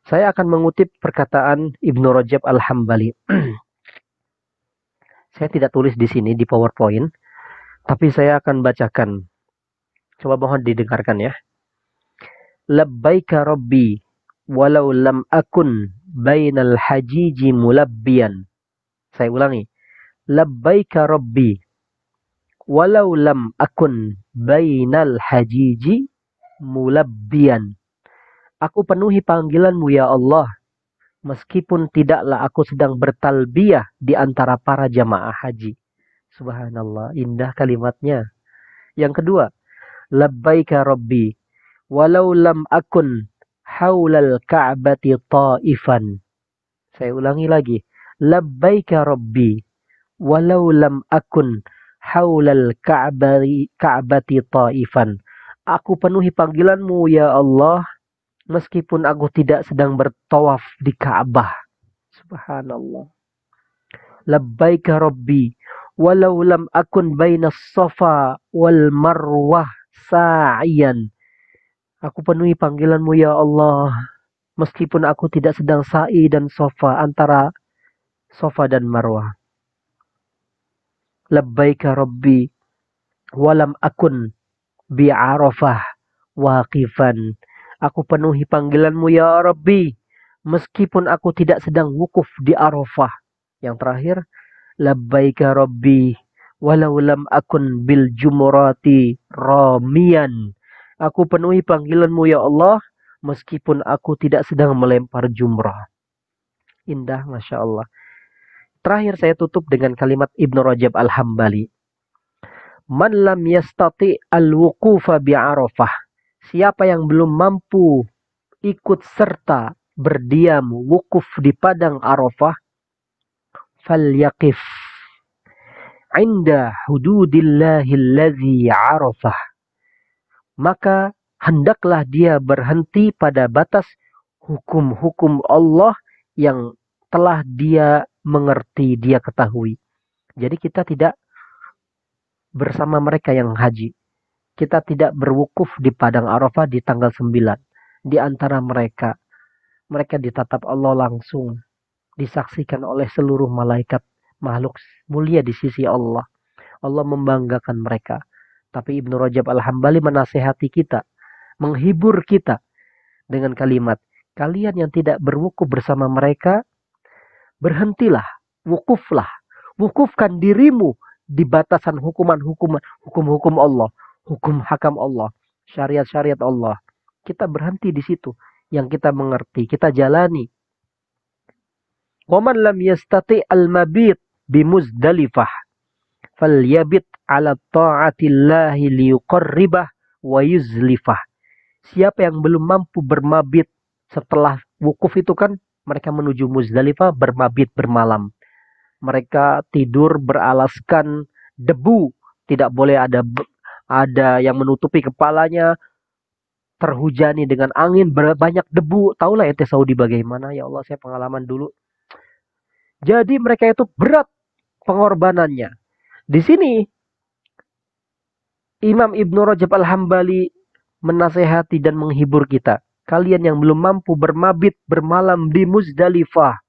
saya akan mengutip perkataan Ibnu Rajab Al-Hambali. Saya tidak tulis di sini di PowerPoint, tapi saya akan bacakan. Coba mohon didengarkan ya. Labbaika Rabbi, walau lam akun bainal hajiji mulabbiyan. Saya ulangi. Labbaika Rabbi, walau lam akun bainal hajiji mulabbiyan. Aku penuhi panggilanmu ya Allah, meskipun tidaklah aku sedang bertalbiyah di antara para jamaah haji. Subhanallah, indah kalimatnya. Yang kedua, labbaika Rabbi, walau lam akun haulal ka'bati ta'ifan. Saya ulangi lagi. Labbaika Rabbi, walau lam akun haulal ka'bati ta'ifan. Aku penuhi panggilanmu ya Allah, meskipun aku tidak sedang bertawaf di Ka'bah. Subhanallah. Labbaika Rabbi, walau lam akun bainas safa wal marwah sa'iyan. Aku penuhi panggilanmu ya Allah, meskipun aku tidak sedang sa'i dan safa, antara safa dan marwah. Labbaika Rabbi, walam akun bi Arafah waqifan. Aku penuhi panggilanmu ya Rabbi, meskipun aku tidak sedang wukuf di Arafah. Yang terakhir, labbaika Rabbi, walau lam akun bil jumurati ramiyan. Aku penuhi panggilanmu ya Allah, meskipun aku tidak sedang melempar jumrah. Indah, Masya Allah. Terakhir saya tutup dengan kalimat Ibnu Rajab Al-Hambali. Man lam yastati al-wuqufa bi'arafah. Siapa yang belum mampu ikut serta berdiam wukuf di padang Arafah, falyaqif inda hududillahi allazi arafah. Maka hendaklah dia berhenti pada batas hukum-hukum Allah yang telah dia mengerti, dia ketahui. Jadi kita tidak bersama mereka yang haji. Kita tidak berwukuf di Padang Arafah di tanggal 9. Di antara mereka, mereka ditatap Allah langsung, disaksikan oleh seluruh malaikat, makhluk mulia di sisi Allah. Allah membanggakan mereka. Tapi Ibnu Rajab Al-Hambali menasehati kita, menghibur kita dengan kalimat, kalian yang tidak berwukuf bersama mereka, berhentilah, wukuflah. Wukufkan dirimu di batasan hukum-hukum Allah, hukum hakam Allah, syariat-syariat Allah. Kita berhenti di situ yang kita mengerti, kita jalani. Waman lam yastati al-mabit bimuzdalifah falyabit ala ta'atillahi liyuqarribah wa yuzlifah. Siapa yang belum mampu bermabit setelah wukuf itu kan mereka menuju Muzdalifah, bermabit, bermalam. Mereka tidur beralaskan debu, tidak boleh ada yang menutupi kepalanya, terhujani dengan angin, banyak debu. Taulah ente Saudi bagaimana, ya Allah, saya pengalaman dulu. Jadi mereka itu berat pengorbanannya. Di sini Imam Ibnu Rajab Al-Hambali menasehati dan menghibur kita. Kalian yang belum mampu bermabit, bermalam di Muzdalifah,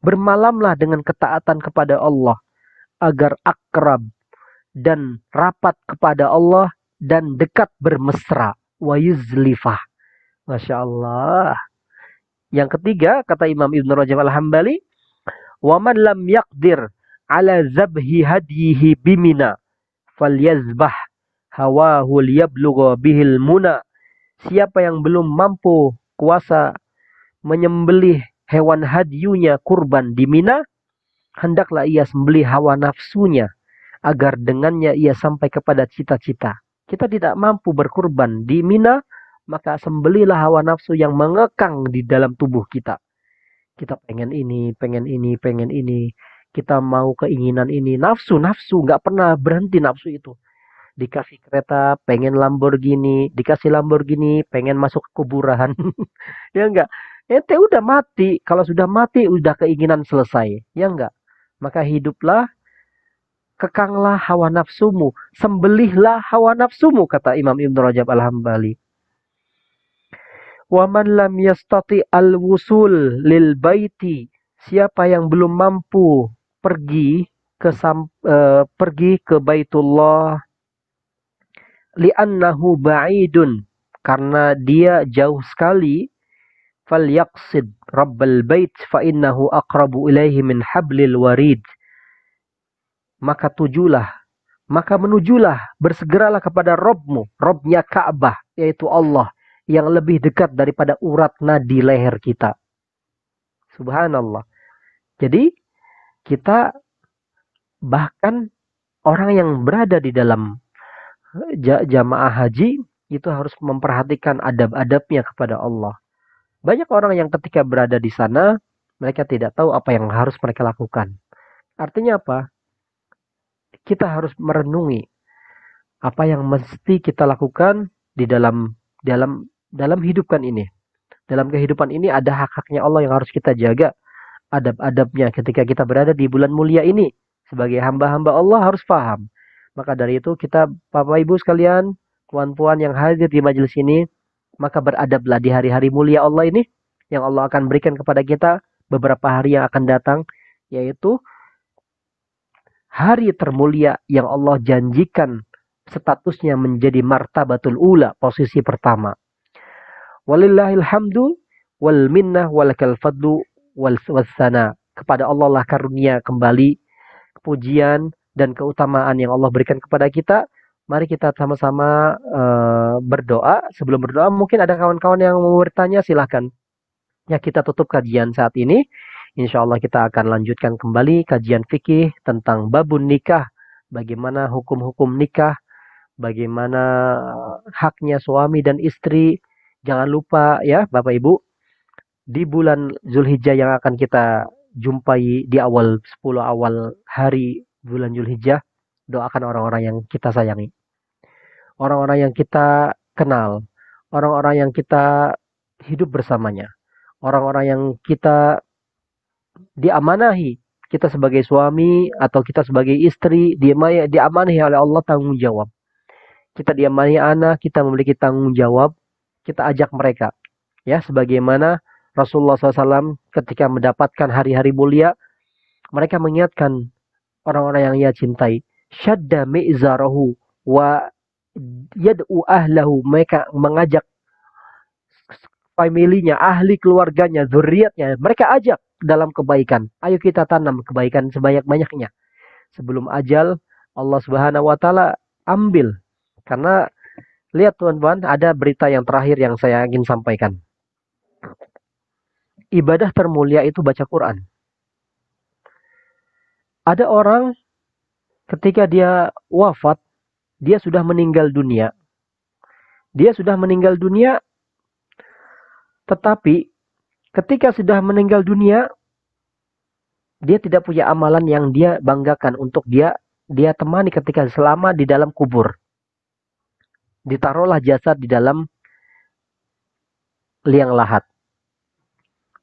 bermalamlah dengan ketaatan kepada Allah agar akrab dan rapat kepada Allah dan dekat bermesra. Wa yuzlifah. Masya Allah. Yang ketiga, kata Imam Ibnu Rajab Al-Hambali, waman lam yaqdir ala zabhi hadyihi bimina falyazbah hawahu liyablugha bihil muna. Siapa yang belum mampu kuasa menyembelih hewan hadyunya kurban di Mina, hendaklah ia sembelih hawa nafsunya agar dengannya ia sampai kepada cita-cita. Kita tidak mampu berkurban di Mina, maka sembelilah hawa nafsu yang mengekang di dalam tubuh kita. Kita pengen ini, pengen ini, pengen ini. Kita mau keinginan ini. Nafsu, nafsu. Nggak pernah berhenti nafsu itu. Dikasih kereta, pengen Lamborghini. Dikasih Lamborghini, pengen masuk ke kuburan. Ya enggak? Ente udah mati. Kalau sudah mati, udah keinginan selesai. Ya enggak? Maka hiduplah, kekanglah hawa nafsumu. Sembelihlah hawa nafsumu, kata Imam Ibn Rajab Al-Hambali. Waman lam yastati al-wusul lil baiti, siapa yang belum mampu pergi ke Baitullah, li'annahu ba'idun, karena dia jauh sekali, falyaqsid rabbal bait fa innahu aqrabu ilaihi min hablil warid, maka menujulah, bersegeralah kepada Robmu, Robnya Ka'bah, yaitu Allah, yang lebih dekat daripada urat nadi leher kita. Subhanallah. Jadi, kita bahkan orang yang berada di dalam jamaah haji, itu harus memperhatikan adab-adabnya kepada Allah. Banyak orang yang ketika berada di sana, mereka tidak tahu apa yang harus mereka lakukan. Artinya apa? Kita harus merenungi apa yang mesti kita lakukan di dalam hidupan ini. Dalam kehidupan ini ada hak-haknya Allah yang harus kita jaga. Adab-adabnya ketika kita berada di bulan mulia ini. Sebagai hamba-hamba Allah harus paham. Maka dari itu kita, Bapak Ibu sekalian, puan-puan yang hadir di majelis ini, maka beradablah di hari-hari mulia Allah ini, yang Allah akan berikan kepada kita beberapa hari yang akan datang, yaitu hari termulia yang Allah janjikan statusnya menjadi martabatul ula, posisi pertama. Walillahil hamdu wal minnah walakal fadlu wal sana. Kepada Allah lah karunia kembali, pujian dan keutamaan yang Allah berikan kepada kita. Mari kita sama-sama berdoa. Sebelum berdoa, mungkin ada kawan-kawan yang mau bertanya, silahkan. Ya, kita tutup kajian saat ini. Insya Allah kita akan lanjutkan kembali kajian fikih tentang babun nikah. Bagaimana hukum-hukum nikah, bagaimana haknya suami dan istri. Jangan lupa ya Bapak Ibu, di bulan Zulhijjah yang akan kita jumpai di awal 10 awal hari bulan Zulhijjah, doakan orang-orang yang kita sayangi, orang-orang yang kita kenal, orang-orang yang kita hidup bersamanya, orang-orang yang kita diamanahi, kita sebagai suami atau kita sebagai istri diamanahi oleh Allah tanggung jawab. Kita diamanahi anak, kita memiliki tanggung jawab, kita ajak mereka. Ya, sebagaimana Rasulullah SAW ketika mendapatkan hari-hari mulia, mereka mengingatkan orang-orang yang ia cintai. Syadda mi'zarahu wa yad'u ahlahu. Mereka mengajak familinya, ahli keluarganya, zuriatnya. Mereka ajak dalam kebaikan. Ayo kita tanam kebaikan sebanyak-banyaknya. Sebelum ajal, Allah Subhanahu wa Ta'ala ambil. Karena lihat tuan-tuan, ada berita yang terakhir yang saya ingin sampaikan. Ibadah termulia itu baca Quran. Ada orang ketika dia wafat, dia sudah meninggal dunia. Dia sudah meninggal dunia, tetapi ketika sudah meninggal dunia, dia tidak punya amalan yang dia banggakan untuk dia temani ketika selama di dalam kubur. Ditaruhlah jasad di dalam liang lahat.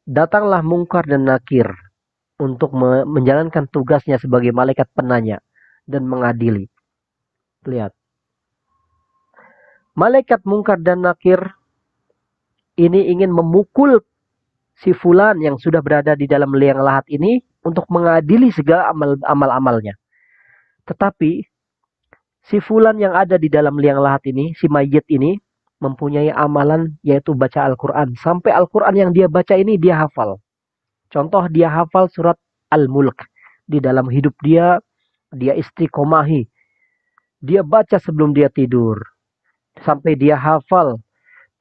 Datanglah Mungkar dan Nakir untuk menjalankan tugasnya sebagai malaikat penanya dan mengadili. Lihat. Malaikat Mungkar dan Nakir ini ingin memukul si fulan yang sudah berada di dalam liang lahat ini untuk mengadili segala amal-amalnya. Tetapi si fulan yang ada di dalam liang lahat ini, si mayit ini, mempunyai amalan yaitu baca Al-Quran. Sampai Al-Quran yang dia baca ini dia hafal. Contoh, dia hafal surat Al-Mulk. Di dalam hidup dia istiqomahi. Dia baca sebelum dia tidur. Sampai dia hafal.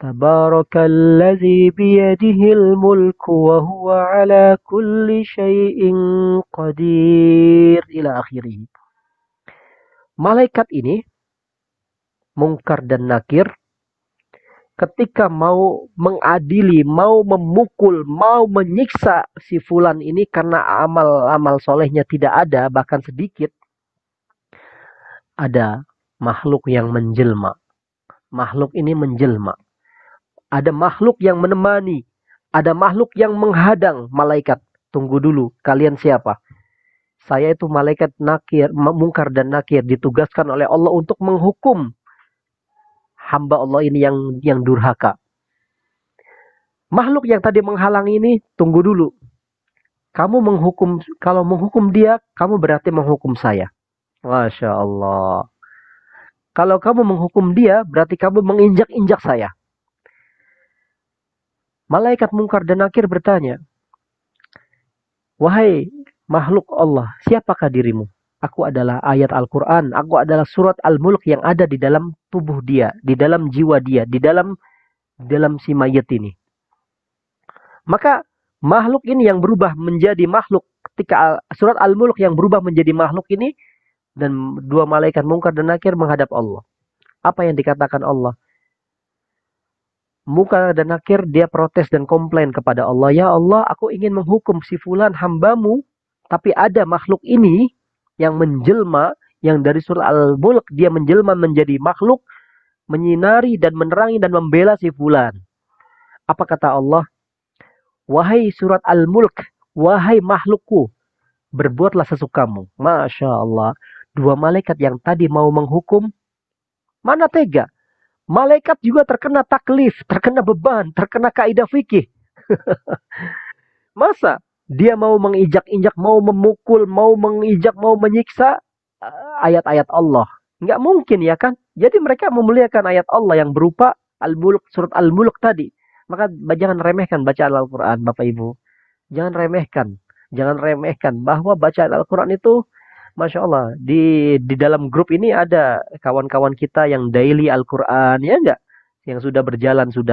Tabarakalladzi biyadihil mulku wa huwa ala kulli syai'in qadir. Ila akhirih. Malaikat ini, Mungkar dan Nakir, ketika mau mengadili, mau memukul, mau menyiksa si fulan ini karena amal-amal solehnya tidak ada, bahkan sedikit, ada makhluk yang menjelma. Makhluk ini menjelma. Ada makhluk yang menemani. Ada makhluk yang menghadang malaikat. Tunggu dulu, kalian siapa? Saya itu malaikat Nakir, Mungkar dan Nakir, ditugaskan oleh Allah untuk menghukum hamba Allah ini yang durhaka. Makhluk yang tadi menghalang ini, tunggu dulu. Kamu menghukum, kalau menghukum dia, kamu berarti menghukum saya. Masya Allah. Kalau kamu menghukum dia, berarti kamu menginjak-injak saya. Malaikat Mungkar dan Nakir bertanya, wahai makhluk Allah, siapakah dirimu? Aku adalah ayat Al-Quran. Aku adalah surat Al-Mulk yang ada di dalam tubuh dia, di dalam jiwa dia, di dalam si mayat ini. Maka makhluk ini yang berubah menjadi makhluk, ketika surat Al-Mulk yang berubah menjadi makhluk ini, dan dua malaikat Mungkar dan Nakir menghadap Allah. Apa yang dikatakan Allah? Mungkar dan Nakir dia protes dan komplain kepada Allah. Ya Allah, aku ingin menghukum si fulan hambamu, tapi ada makhluk ini yang menjelma, yang dari surah Al-Mulk dia menjelma menjadi makhluk, menyinari dan menerangi dan membela si fulan. Apa kata Allah? Wahai surat Al-Mulk, wahai makhlukku, berbuatlah sesukamu. Masya Allah. Dua malaikat yang tadi mau menghukum, mana tega? Malaikat juga terkena taklif, terkena beban, terkena kaidah fikih. Masa dia mau menginjak-injak, mau memukul, mau menginjak, mau menyiksa ayat-ayat Allah? Nggak mungkin ya kan? Jadi mereka memuliakan ayat Allah yang berupa Al-Mulk, surat Al-Mulk tadi. Maka jangan remehkan bacaan Al-Quran, Bapak Ibu. Jangan remehkan. Jangan remehkan bahwa bacaan Al-Quran itu, Masya Allah, di dalam grup ini ada kawan-kawan kita yang daily Al-Quran, ya enggak? Yang sudah berjalan 1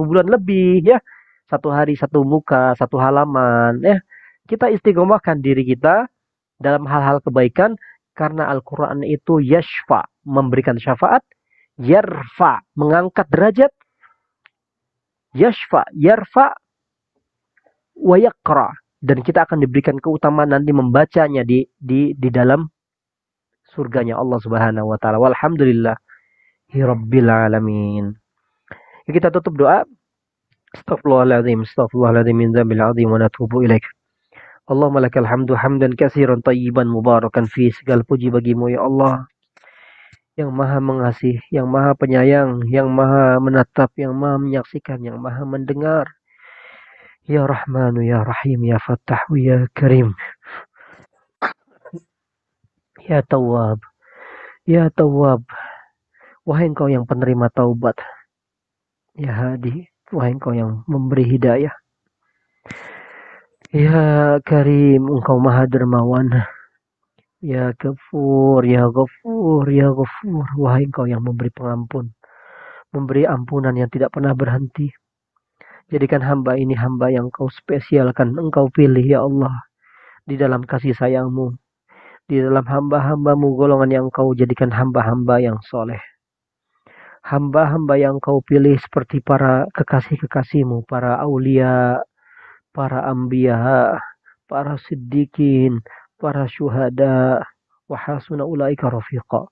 bulan lebih, ya. 1 hari 1 muka, 1 halaman, ya. Kita istiqomahkan diri kita dalam hal-hal kebaikan, karena Al-Quran itu yashfa, memberikan syafaat, yarfa, mengangkat derajat, yashfa, yarfa, wa yaqra, dan kita akan diberikan keutamaan nanti membacanya di dalam surganya Allah Subhanahu wa taala. Walhamdulillah rabbil alamin. Kita tutup doa. Astaghfirullahaladzim, astaghfirullahaladzim min dzambil azim wa natubu ilaik. Allahumma lakal hamdu hamdan katsiran tayyiban mubarakan fi. Segala puji bagimu ya Allah, yang maha mengasih, yang maha penyayang, yang maha menatap, yang maha menyaksikan, yang maha mendengar. Ya Rahmanu ya Rahim ya Fattahu ya Karim. Ya Tawwab, ya Tawwab. Wahai engkau yang penerima taubat. Ya Hadi, wahai engkau yang memberi hidayah. Ya Karim, engkau maha dermawan. Ya Ghafur, ya Ghafur, ya Ghafur. Wahai engkau yang memberi pengampun, memberi ampunan yang tidak pernah berhenti. Jadikan hamba ini hamba yang engkau spesialkan, engkau pilih ya Allah, di dalam kasih sayangmu, di dalam hamba-hambamu golongan yang engkau jadikan hamba-hamba yang soleh. Hamba-hamba yang engkau pilih seperti para kekasih-kekasihmu, para aulia, para anbiya, para siddiqin, para syuhada, wa hasuna ulaika rafiqa.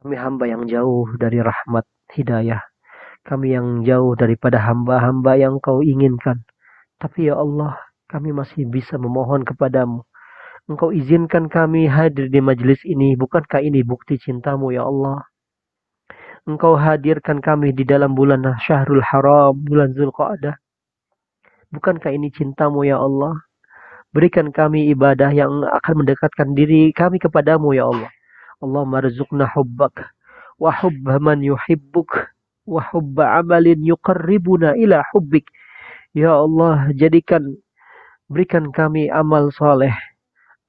Kami hamba yang jauh dari rahmat hidayah. Kami yang jauh daripada hamba-hamba yang kau inginkan. Tapi ya Allah, kami masih bisa memohon kepadamu. Engkau izinkan kami hadir di majelis ini. Bukankah ini bukti cintamu ya Allah? Engkau hadirkan kami di dalam bulan Syahrul Haram, bulan Zulqa'dah. Bukankah ini cintamu ya Allah? Berikan kami ibadah yang akan mendekatkan diri kami kepadamu ya Allah. Allahumma rizukna hubbak, wa hubba man yuhibbuk, wa hubba amalin yuqarribuna ila hubbik. Ya Allah, berikan kami amal soleh,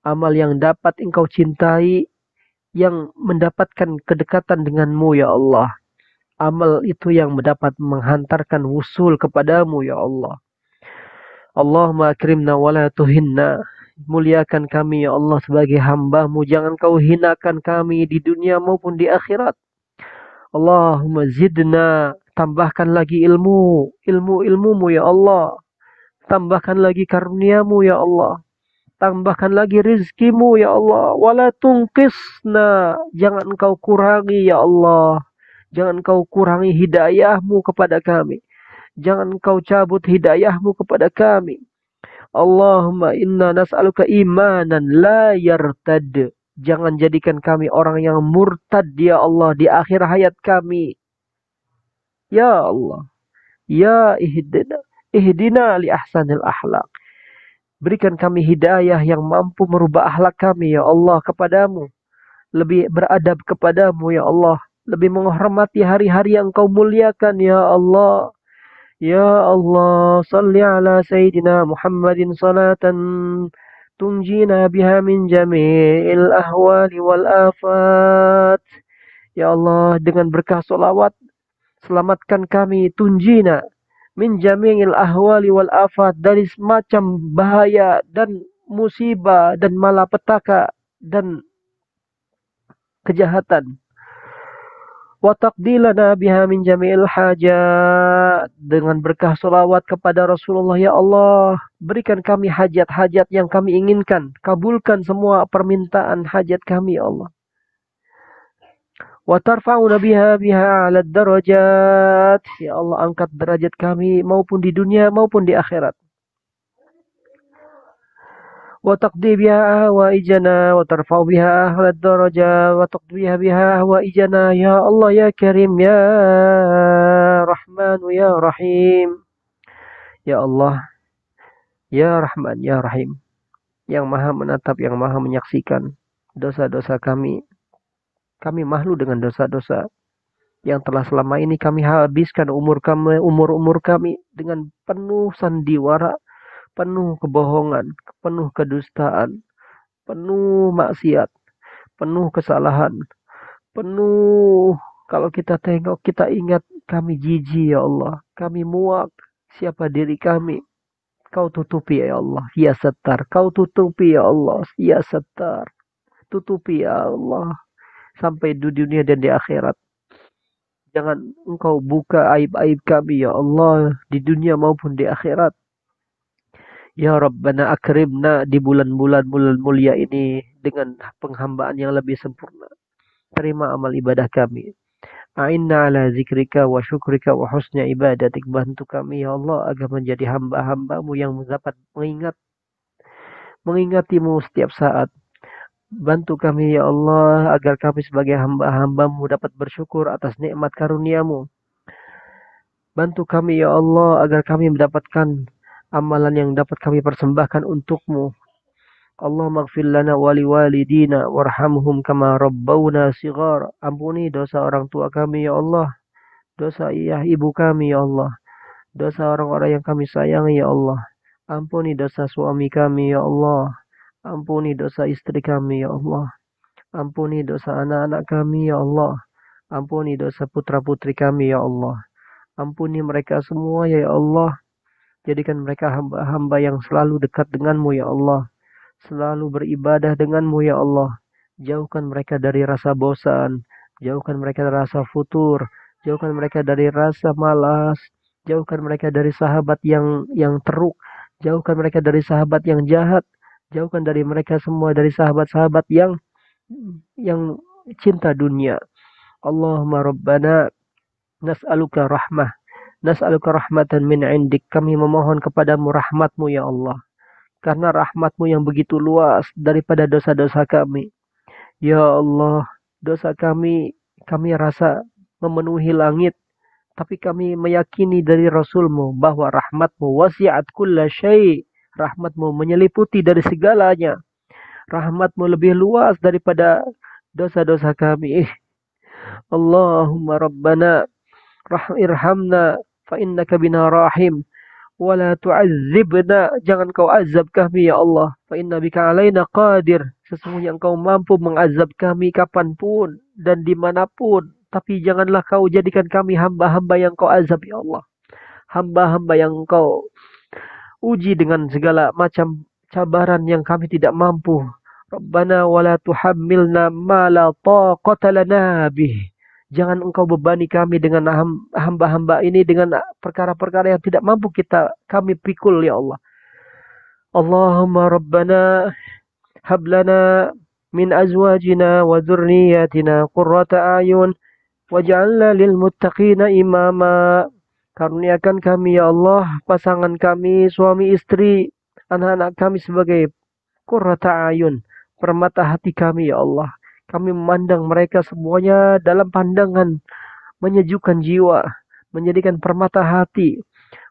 amal yang dapat engkau cintai, yang mendapatkan kedekatan denganmu ya Allah. Amal itu yang dapat menghantarkan wusul kepadamu ya Allah. Allahumma akrimna wa la tuhinna. Muliakan kami ya Allah sebagai hamba-Mu. Jangan kau hinakan kami di dunia maupun di akhirat. Allahumma zidna. Tambahkan lagi ilmu-ilmumu ya Allah. Tambahkan lagi karunia-Mu ya Allah. Tambahkan lagi rizkimu ya Allah. Wala tungkisna. Jangan kau kurangi ya Allah. Jangan kau kurangi hidayahmu kepada kami. Jangan kau cabut hidayahmu kepada kami. Allahumma inna nas'aluka imanan la yartad. Jangan jadikan kami orang yang murtad ya Allah di akhir hayat kami. Ya Allah. Ya ihdina. Ihdina li ahsanil akhlak. Berikan kami hidayah yang mampu merubah akhlak kami ya Allah kepadamu. Lebih beradab kepadamu ya Allah. Lebih menghormati hari-hari yang kau muliakan ya Allah. Ya Allah, salli ala Sayyidina Muhammadin salatan tunjina biha min jami'il ahwali wal afat. Ya Allah, dengan berkah solawat, selamatkan kami tunjina min jami'il ahwali wal afat dari semacam bahaya dan musibah dan malapetaka dan kejahatan. Wa taqdilana biha min jami'il hajat. Dengan berkah solawat kepada Rasulullah ya Allah, berikan kami hajat-hajat yang kami inginkan. Kabulkan semua permintaan hajat kami ya Allah. Wa tarfa'una biha ala darajat. Ya Allah, angkat derajat kami maupun di dunia maupun di akhirat. وتقضي بها هوائجنا وترفع بها أهل الدرجة وتقضي بها هوائجنا يا الله يا كريم يا رحمن يا رحيم يا الله يا رحمن يا رحيم yang maha menatap, yang maha menyaksikan dosa-dosa kami. Kami malu dengan dosa-dosa yang telah selama ini kami habiskan umur kami dengan penuh sandiwara, penuh kebohongan, penuh kedustaan, penuh maksiat, penuh kesalahan, penuh kalau kita tengok, kita ingat kami jijik ya Allah, kami muak, siapa diri kami, kau tutupi ya Allah, ya Sattar, kau tutupi ya Allah, ya Sattar, tutupi ya Allah, sampai di dunia dan di akhirat. Jangan engkau buka aib-aib kami ya Allah, di dunia maupun di akhirat. Ya Rabbana akrimna di bulan-bulan mulia ini dengan penghambaan yang lebih sempurna. Terima amal ibadah kami. A'inna ala zikrika wa syukrika wa husna ibadatik. Bantu kami ya Allah agar menjadi hamba-hambamu yang dapat mengingatimu setiap saat. Bantu kami ya Allah agar kami sebagai hamba-hambamu dapat bersyukur atas nikmat karuniamu. Bantu kami ya Allah agar kami mendapatkan amalan yang dapat kami persembahkan untukmu. Allahumma ighfir lana wa liwalidina warhamhum kama rabbawna shighar. Ampuni dosa orang tua kami ya Allah. Dosa ayah ibu kami ya Allah. Dosa orang-orang yang kami sayangi ya Allah. Ampuni dosa suami kami ya Allah. Ampuni dosa istri kami ya Allah. Ampuni dosa anak-anak kami ya Allah. Ampuni dosa putra-putri kami ya Allah. Ampuni mereka semua ya Allah. Jadikan mereka hamba-hamba yang selalu dekat denganmu ya Allah. Selalu beribadah denganmu ya Allah. Jauhkan mereka dari rasa bosan. Jauhkan mereka dari rasa futur. Jauhkan mereka dari rasa malas. Jauhkan mereka dari sahabat yang teruk. Jauhkan mereka dari sahabat yang jahat. Jauhkan dari mereka semua dari sahabat-sahabat yang cinta dunia. Allahumma Rabbana nas'aluka rahmah. Nas'aluka rahmatan min indik. Kami memohon kepadamu rahmatmu ya Allah. Karena rahmatmu yang begitu luas daripada dosa-dosa kami. Ya Allah, dosa kami rasa memenuhi langit. Tapi kami meyakini dari Rasulmu bahwa rahmatmu wasi'at kulla syai'. Rahmatmu menyeliputi dari segalanya. Rahmatmu lebih luas daripada dosa-dosa kami. Allahumma Rabbana irhamna fa innaka bina rahim. Wala tu'azzibna, jangan kau azab kami ya Allah. Fa inna bika alaina qadir. Sesungguhnya engkau mampu mengazab kami kapanpun dan dimanapun. Tapi janganlah kau jadikan kami hamba-hamba yang kau azab ya Allah. Hamba-hamba yang kau uji dengan segala macam cabaran yang kami tidak mampu. Rabbana wala tuhammilna ma la taqata lana bih. Jangan engkau bebani kami dengan hamba-hamba ini dengan perkara-perkara yang tidak mampu kami pikul ya Allah. Allahumma Rabbana hab lana min azwajina wa dzurriyyatina qurrata a'yun waj'alna lil muttaqina imama. Karuniakan kami ya Allah, pasangan kami, suami istri, anak-anak kami sebagai qurrata ayun, permata hati kami ya Allah. Kami memandang mereka semuanya dalam pandangan menyejukkan jiwa, menjadikan permata hati.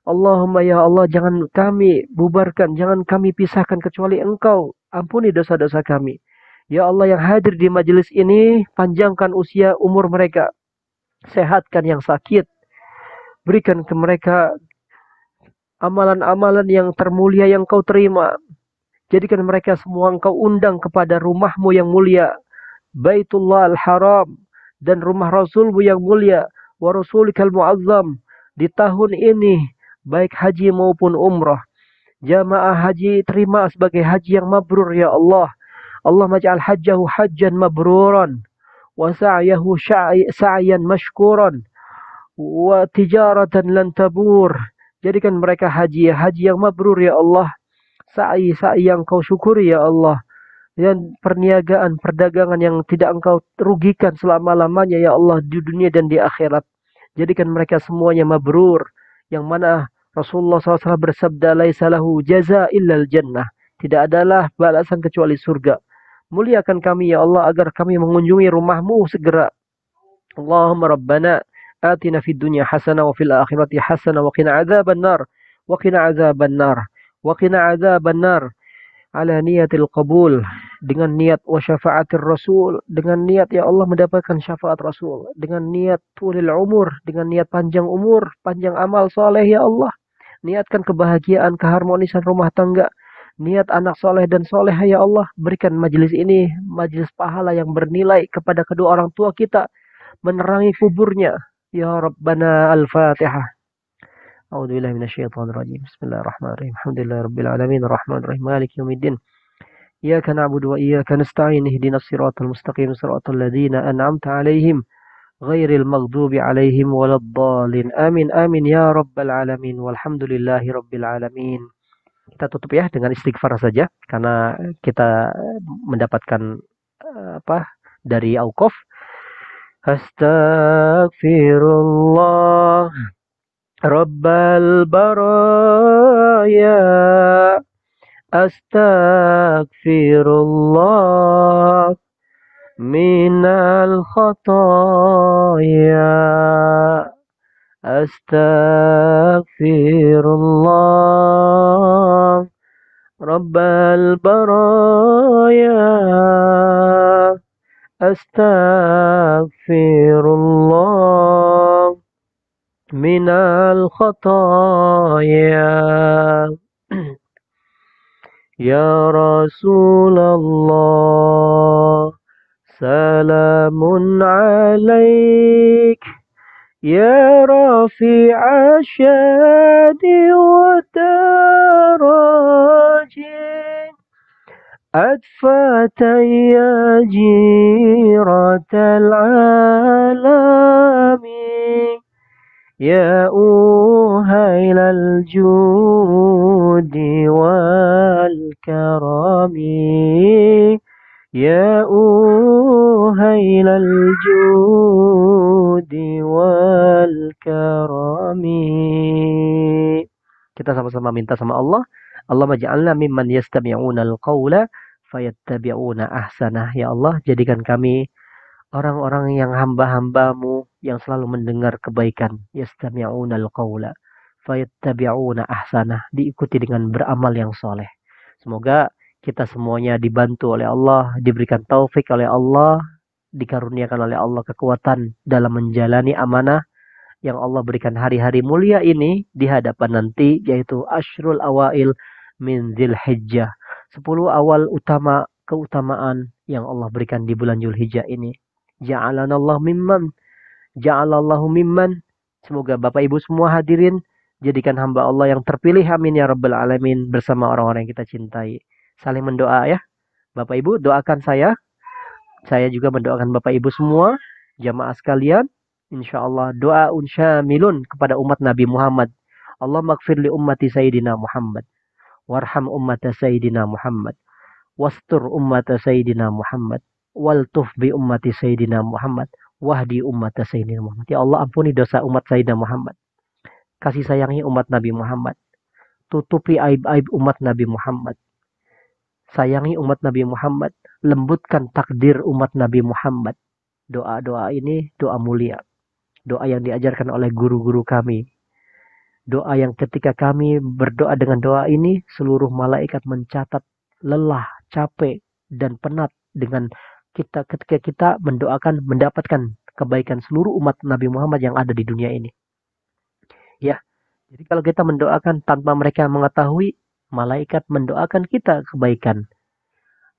Allahumma ya Allah, jangan kami bubarkan, jangan kami pisahkan kecuali Engkau. Ampuni dosa-dosa kami. Ya Allah yang hadir di majelis ini, panjangkan usia umur mereka. Sehatkan yang sakit. Berikan ke mereka amalan-amalan yang termulia yang kau terima. Jadikan mereka semua engkau undang kepada rumahmu yang mulia. Baitullah al-Haram. Dan rumah Rasulmu yang mulia. Wa Rasulikal Mu'azzam. Di tahun ini, baik haji maupun umrah. Jamaah haji terima sebagai haji yang mabrur ya Allah. Allah maj'al hajjahu hajjan mabruran. Wa sa'yahu sa'yan mashkuran. Wa tijaratan lan tabur. Jadikan mereka haji yang mabrur ya Allah. Sa'i yang kau syukuri ya Allah. Dan perniagaan, perdagangan yang tidak engkau rugikan selama-lamanya ya Allah di dunia dan di akhirat. Jadikan mereka semuanya mabrur. Yang mana Rasulullah SAW bersabda, laisa lahu jaza illal jannah. Tidak adalah balasan kecuali surga. Muliakan kami ya Allah agar kami mengunjungi rumahmu segera. Allahumma Rabbana آتنا في الدنيا حسنة وفي الآخرة حسنة وقنا عذاب النار وقنا عذاب النار وقنا عذاب النار على نية القبول dengan niat wa syafaatir rasul, dengan niat ya Allah mendapatkan syafaat Rasul, dengan niat tulil umur, dengan niat panjang umur, panjang amal soleh ya Allah. Niatkan kebahagiaan, keharmonisan rumah tangga, niat anak soleh dan soleh ya Allah. Berikan majelis ini majelis pahala yang bernilai kepada kedua orang tua kita, menerangi kuburnya. Ya Rabbana Al-Fatihah. A'udzu billahi minasyaitonir rajim. Bismillahirrahmanirrahim. Alhamdulillahirabbil alamin arrahmanir rahim maliki yaumiddin. Iyyaka na'budu wa iyyaka nasta'in ihdinas siratal mustaqim siratal ladzina an'amta 'alaihim ghairil maghdubi 'alaihim waladdallin. Amin amin ya rabbal alamin. Walhamdulillahirabbil alamin. Kita tutup ya dengan istighfar saja karena kita mendapatkan dari Auqaf. Astaghfirullah Rabbal baraya. Astaghfirullah minal khataya. Astaghfirullah Rabbal baraya. Astaghfirullah minal khataya. Ya Rasulullah salamun alaik. Ya Rafi'a syadi wa daraji. أدفعت يا جيرة العالم يا أوهيل الجود والكرم يا أوهيل الجود والكرم. Kita sama-sama minta sama Allah. Allahumma ja'alna mimman yastami'una al-qawla fayattabi'una ahsanah. Ya Allah, jadikan kami orang-orang yang hamba-hambamu yang selalu mendengar kebaikan. Yastami'una al-qawla fayattabi'una ahsanah. Diikuti dengan beramal yang soleh. Semoga kita semuanya dibantu oleh Allah, diberikan taufik oleh Allah, dikaruniakan oleh Allah kekuatan dalam menjalani amanah yang Allah berikan hari-hari mulia ini di hadapan nanti, yaitu Ashrul Awail min Dzulhijjah. 10 awal keutamaan yang Allah berikan di bulan Dzulhijjah ini. Ja'alanallah mimman Ja'alallahu mimman. Semoga Bapak Ibu semua hadirin jadikan hamba Allah yang terpilih, amin ya rabbal alamin, bersama orang-orang yang kita cintai. Saling mendoa ya. Bapak Ibu doakan saya juga mendoakan Bapak Ibu semua, jamaah sekalian. Insya Allah doa unsyamilun kepada umat Nabi Muhammad. Allah maghfir li ummati Sayyidina Muhammad. Warham ummata Sayyidina Muhammad. Wastur ummata Sayyidina Muhammad. Waltuf bi ummati Sayyidina Muhammad. Wahdi ummata Sayyidina Muhammad. Ya Allah, ampuni dosa umat Sayyidina Muhammad. Kasih sayangi umat Nabi Muhammad. Tutupi aib-aib umat Nabi Muhammad. Sayangi umat Nabi Muhammad. Lembutkan takdir umat Nabi Muhammad. Doa-doa ini doa mulia. Doa yang diajarkan oleh guru-guru kami. Doa yang ketika kami berdoa dengan doa ini, seluruh malaikat mencatat lelah, capek, dan penat dengan kita ketika kita mendoakan mendapatkan kebaikan seluruh umat Nabi Muhammad yang ada di dunia ini. Ya, jadi kalau kita mendoakan tanpa mereka mengetahui, malaikat mendoakan kita kebaikan.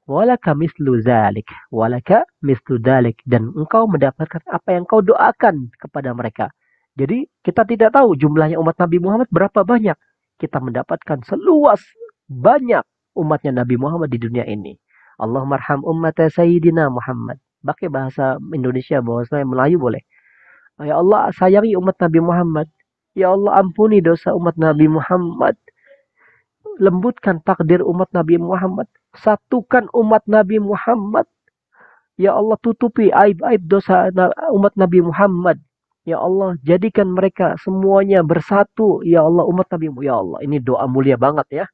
Walaka mislu dzalik, walaka mislu dzalik, dan engkau mendapatkan apa yang kau doakan kepada mereka. Jadi kita tidak tahu jumlahnya umat Nabi Muhammad berapa banyak. Kita mendapatkan seluas banyak umatnya Nabi Muhammad di dunia ini. Allahumma arham ummata Sayyidina Muhammad. Pakai bahasa Indonesia, bahasa Melayu boleh. Ya Allah, sayangi umat Nabi Muhammad. Ya Allah, ampuni dosa umat Nabi Muhammad. Lembutkan takdir umat Nabi Muhammad. Satukan umat Nabi Muhammad. Ya Allah, tutupi aib-aib dosa umat Nabi Muhammad. Ya Allah, jadikan mereka semuanya bersatu. Ya Allah, umat Nabi Muhammad. Ya Allah, ini doa mulia banget ya.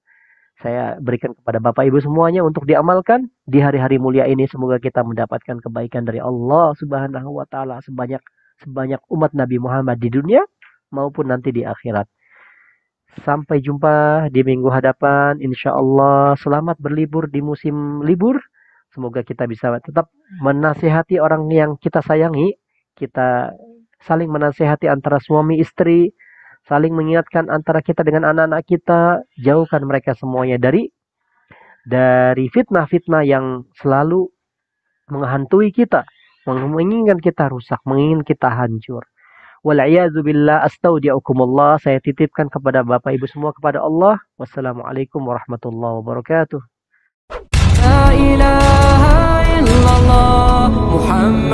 Saya berikan kepada Bapak Ibu semuanya untuk diamalkan di hari-hari mulia ini. Semoga kita mendapatkan kebaikan dari Allah Subhanahu wa taala sebanyak umat Nabi Muhammad di dunia maupun nanti di akhirat. Sampai jumpa di minggu hadapan. Insya Allah selamat berlibur di musim libur. Semoga kita bisa tetap menasihati orang yang kita sayangi. Kita saling menasihati antara suami istri. Saling mengingatkan antara kita dengan anak-anak kita. Jauhkan mereka semuanya dari fitnah-fitnah yang selalu menghantui kita. Menginginkan kita rusak. Menginginkan kita hancur. Wal'iyadzu billah, astaudi'ukumullah. Saya titipkan kepada Bapak Ibu semua kepada Allah. Wassalamualaikum warahmatullahi wabarakatuh. La ilaha illallah Muhammad